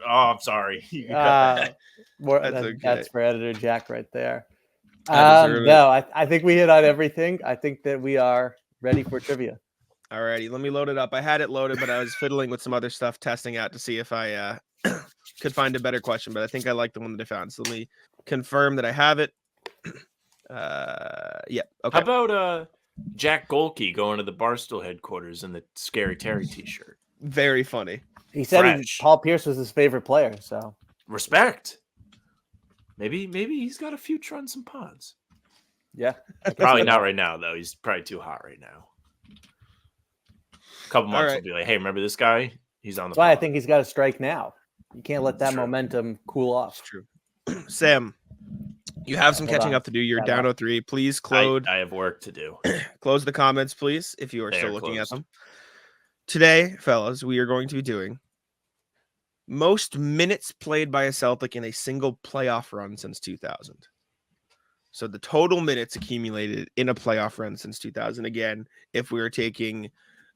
S1: "Oh, I'm sorry." You can cut that.
S3: That's okay.
S2: That's for editor Jack right there.
S3: I deserve it.
S2: No, I think we hit on everything. I think that we are ready for trivia.
S3: Alrighty, let me load it up. I had it loaded, but I was fiddling with some other stuff, testing out to see if I could find a better question. But I think I like the one that I found. So let me confirm that I have it. Yeah. Okay.
S1: How about Jack Golke going to the Barstool headquarters in the Scary Terry T-shirt?
S3: Very funny.
S2: He said
S1: Fresh.
S2: Paul Pierce was his favorite player. So
S1: Respect. Maybe he's got a future on some pods.
S2: yeah,
S1: Probably not right now though. He's probably too hot right now. A couple months will be like, hey, remember this guy? He's on the.
S2: That's why I
S1: pod.
S2: think he's got to strike now. You can't let that
S1: True.
S2: momentum cool off.
S3: True. Sam, you have some
S2: Hold
S3: catching
S2: on.
S3: up to do. You're
S2: Got
S3: down
S2: it.
S3: 0-3. Please close.
S1: I have work to do.
S3: Close the comments, please, if you are
S1: They
S3: still
S1: are
S3: looking at
S1: closed.
S3: them. Today, fellas, we are going to be doing most minutes played by a Celtic in a single playoff run since 2000. So the total minutes accumulated in a playoff run since 2000. Again, if we were taking,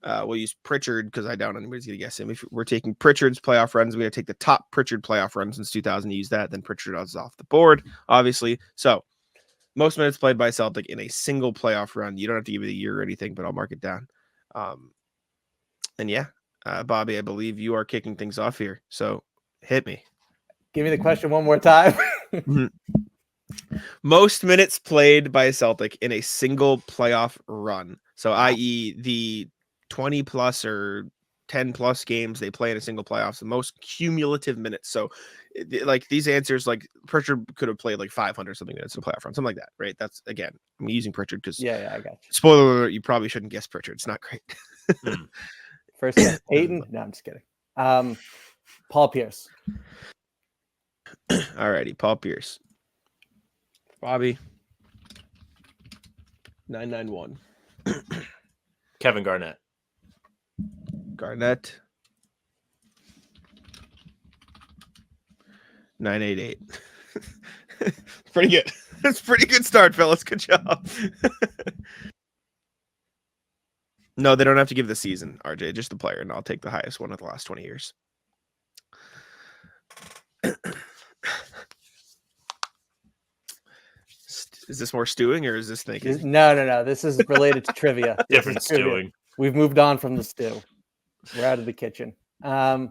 S3: we'll use Pritchard because I doubt anybody's going to guess him. If we're taking Pritchard's playoff runs, we're going to take the top Pritchard playoff run since 2000, use that. Then Pritchard is off the board, obviously. So most minutes played by Celtic in a single playoff run. You don't have to give me the year or anything, but I'll mark it down. And yeah, Bobby, I believe you are kicking things off here. So hit me.
S2: Give me the question one more time.
S3: Most minutes played by a Celtic in a single playoff run. So, i.e., the 20 plus or 10 plus games they play in a single playoffs, the most cumulative minutes. So, like these answers, like Pritchard could have played like 500 something minutes in a playoff run, something like that, right? That's again, I'm using Pritchard because
S2: yeah, I got you.
S3: Spoiler alert, you probably shouldn't guess Pritchard. It's not great.
S2: First guess, Peyton. No, I'm just kidding. Paul Pierce.
S3: Alrighty, Paul Pierce. Bobby. 991.
S1: Kevin Garnett.
S3: Garnett. 988. Pretty good. That's a pretty good start, fellas. Good job. No, they don't have to give the season, RJ, just the player, and I'll take the highest one of the last 20 years. Is this more stewing or is this thinking?
S2: No. This is related to trivia.
S1: Different stewing.
S2: We've moved on from the stew. We're out of the kitchen. I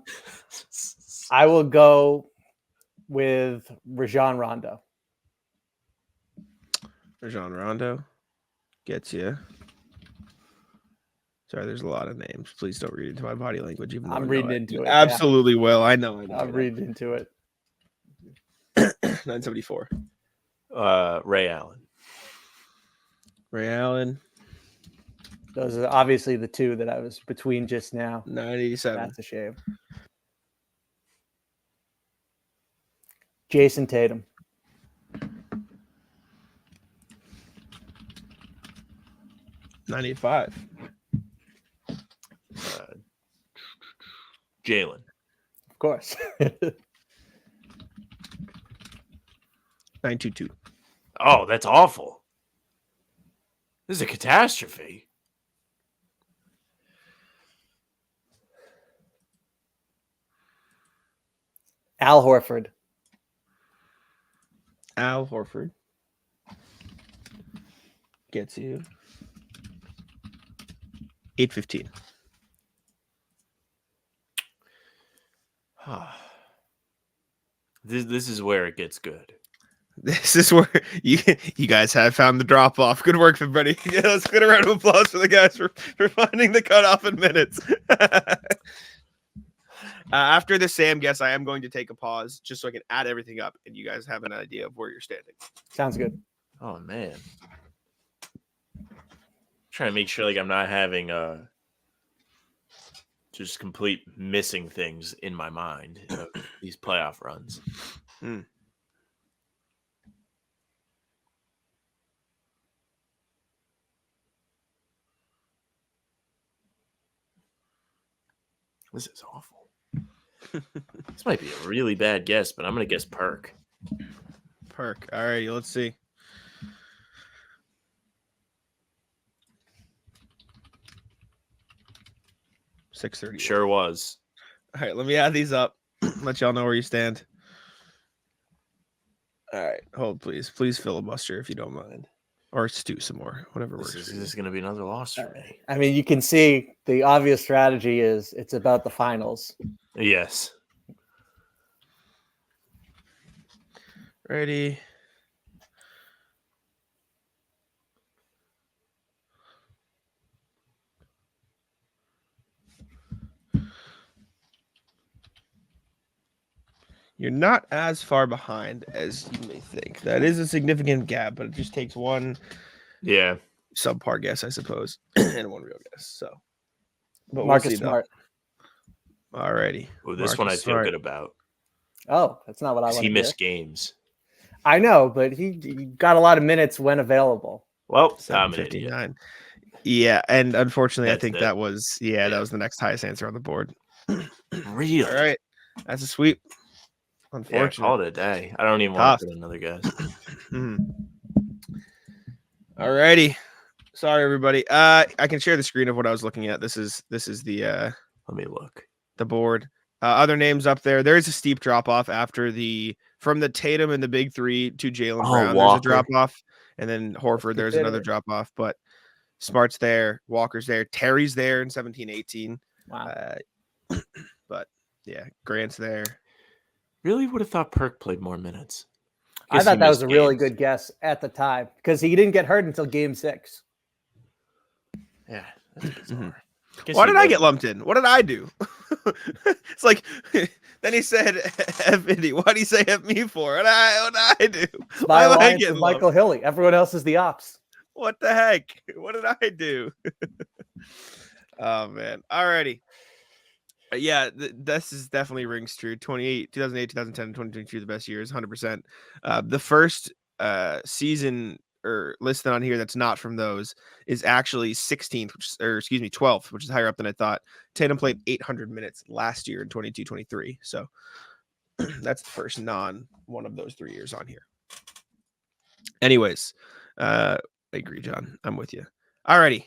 S2: will go with Rajon Rondo.
S3: Rajon Rondo gets you. Sorry, there's a lot of names. Please don't read into my body language. Even though
S2: I'm reading into it.
S3: Absolutely will. I know.
S2: I'm reading into it.
S3: 974.
S1: Ray Allen.
S3: Ray Allen.
S2: Those are obviously the two that I was between just now.
S3: 987.
S2: That's a shame. Jason Tatum.
S3: $985.
S1: Jalen.
S2: Of course.
S3: 922.
S1: Oh, that's awful. This is a catastrophe.
S2: Al Horford.
S3: Al Horford gets you 815.
S1: This is where it gets good.
S3: This is where you guys have found the drop off. Good work, everybody. Yeah, let's get a round of applause for the guys for finding the cutoff in minutes. After the Sam guess, I am going to take a pause just so I can add everything up and you guys have an idea of where you're standing.
S2: Sounds good.
S1: Oh man. Trying to make sure like I'm not having just complete missing things in my mind of these playoff runs. This is awful. This might be a really bad guess, but I'm going to guess Perk.
S3: Perk. All right, let's see. $6.30.
S1: Sure was.
S3: All right, let me add these up. Let y'all know where you stand. All right, hold please. Please filibuster if you don't mind. Or stew some more, whatever works.
S1: This is going to be another loss for me.
S2: I mean, you can see the obvious strategy is it's about the finals.
S1: Yes.
S3: Ready. You're not as far behind as you may think. That is a significant gap, but it just takes one subpar guess, I suppose, and one real guess. So, but
S2: Marcus Smart.
S3: Alrighty.
S1: Well, this one I feel good about.
S2: Oh, that's not what I want to
S1: He missed games.
S2: I know, but he got a lot of minutes when available.
S1: Well, I'm an idiot.
S3: Yeah, and unfortunately, I think that was that was the next highest answer on the board.
S1: Really?
S3: All right, that's a sweep. Unfortunately,
S1: call it a day. I don't even want to put another guess.
S3: Alrighty. Sorry, everybody. I can share the screen of what I was looking at. This is the
S1: let me look.
S3: The board. Other names up there. There is a steep drop off from the Tatum and the big three to Jaylen Brown.
S1: Walker.
S3: There's a drop off, and then Horford. There's another drop off, but Smart's there, Walker's there, Terry's there in 17-18.
S2: Wow.
S3: But yeah, Grant's there.
S1: Really would have thought Perk played more minutes.
S2: I thought that was a really good guess at the time because he didn't get hurt until Game 6.
S1: Yeah, that's bizarre.
S3: Why did I get lumped in? What did I do? It's like, then he said, F Indy. What did he say F me for? What did I do?
S2: Why am I getting Michael Hilly? Everyone else is the ops.
S3: What the heck? What did I do? Oh, man. Alrighty. Yeah, this is definitely rings true. 2008, 2010, 2022, the best years, 100%. The first season or listed on here that's not from those is actually 16th, 12th, which is higher up than I thought. Tatum played 800 minutes last year in 22-23. So that's the first one of those 3 years on here. Anyways, I agree, John. I'm with you. Alrighty.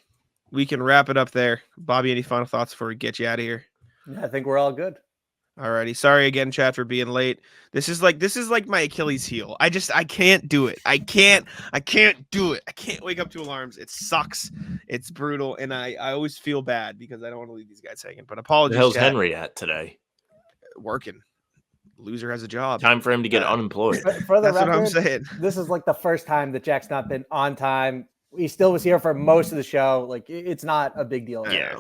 S3: We can wrap it up there. Bobby, any final thoughts before we get you out of here?
S2: Yeah, I think we're all good.
S3: Alrighty. Sorry again, chat, for being late. This is like my Achilles heel. I can't do it. I can't do it. I can't wake up to alarms. It sucks. It's brutal. And I always feel bad because I don't want to leave these guys hanging. But apologies.
S1: Where the hell's Henry at today?
S3: Working. Loser has a job.
S1: Time for him to get unemployed.
S2: For the
S3: That's
S2: record,
S3: what I'm saying.
S2: This is like the first time that Jack's not been on time. He still was here for most of the show. Like it's not a big deal.
S3: Yeah.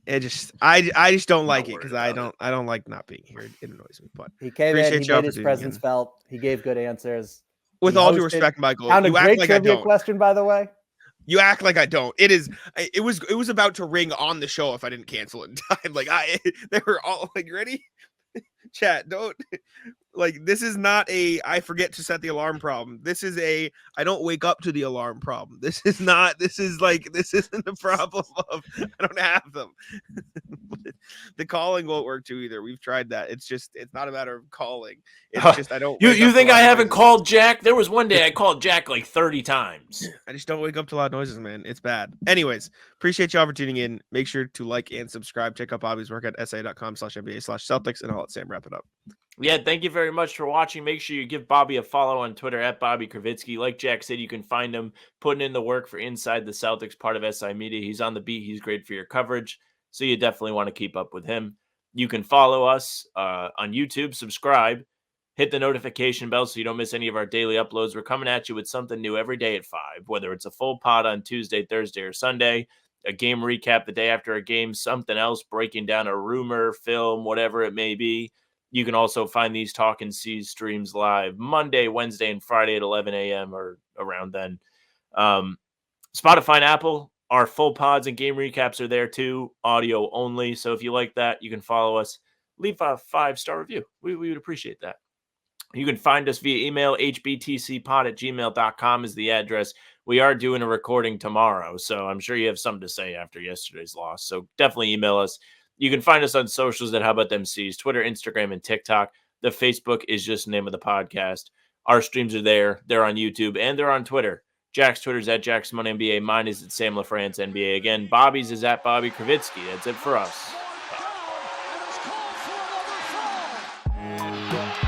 S3: It just I just don't like it because I don't like not being here. It annoys me. But
S2: he came in, he made his presence felt. He gave good answers.
S3: With all due respect, Michael,
S2: you act like I don't. Question, by the way.
S3: You act like I don't. It was about to ring on the show if I didn't cancel it in time. Like they were all like, ready? Chat, don't like this is not a I forget to set the alarm problem. This is a I don't wake up to the alarm problem. This isn't the problem of I don't have them. The calling won't work too either. We've tried that. It's not a matter of calling. It's just I don't
S1: You think I haven't called Jack? There was one day I called Jack like 30 times.
S3: I just don't wake up to loud noises, man. It's bad. Anyways, appreciate y'all for tuning in. Make sure to like and subscribe. Check out Bobby's work at sa.com/NBA/Celtics, and I'll let Sam wrap it up.
S1: Yeah, thank you very much for watching. Make sure you give Bobby a follow on Twitter at Bobby Kravitsky. Like Jack said, you can find him putting in the work for Inside the Celtics, part of SI Media. He's on the beat. He's great for your coverage, so you definitely want to keep up with him. You can follow us on YouTube, subscribe, hit the notification bell so you don't miss any of our daily uploads. We're coming at you with something new every day at 5, whether it's a full pod on Tuesday, Thursday, or Sunday, a game recap the day after a game, something else, breaking down a rumor, film, whatever it may be. You can also find these Talking C's streams live Monday, Wednesday, and Friday at 11 a.m. or around then. Spotify and Apple, Our full pods and game recaps are there too, audio only. So if you like that, you can follow us. Leave a 5-star review. We would appreciate that. You can find us via email. hbtcpod@gmail.com is the address. We are doing a recording tomorrow, so I'm sure you have something to say after yesterday's loss. So definitely email us. You can find us on socials at How About Them C's, Twitter, Instagram, and TikTok. The Facebook is just the name of the podcast. Our streams are there. They're on YouTube, and they're on Twitter. Jack's Twitter's at JacksMoneyNBA. Mine is at Sam LaFrance NBA. Again, Bobby's is at Bobby Kravitsky. That's it for us. Bye.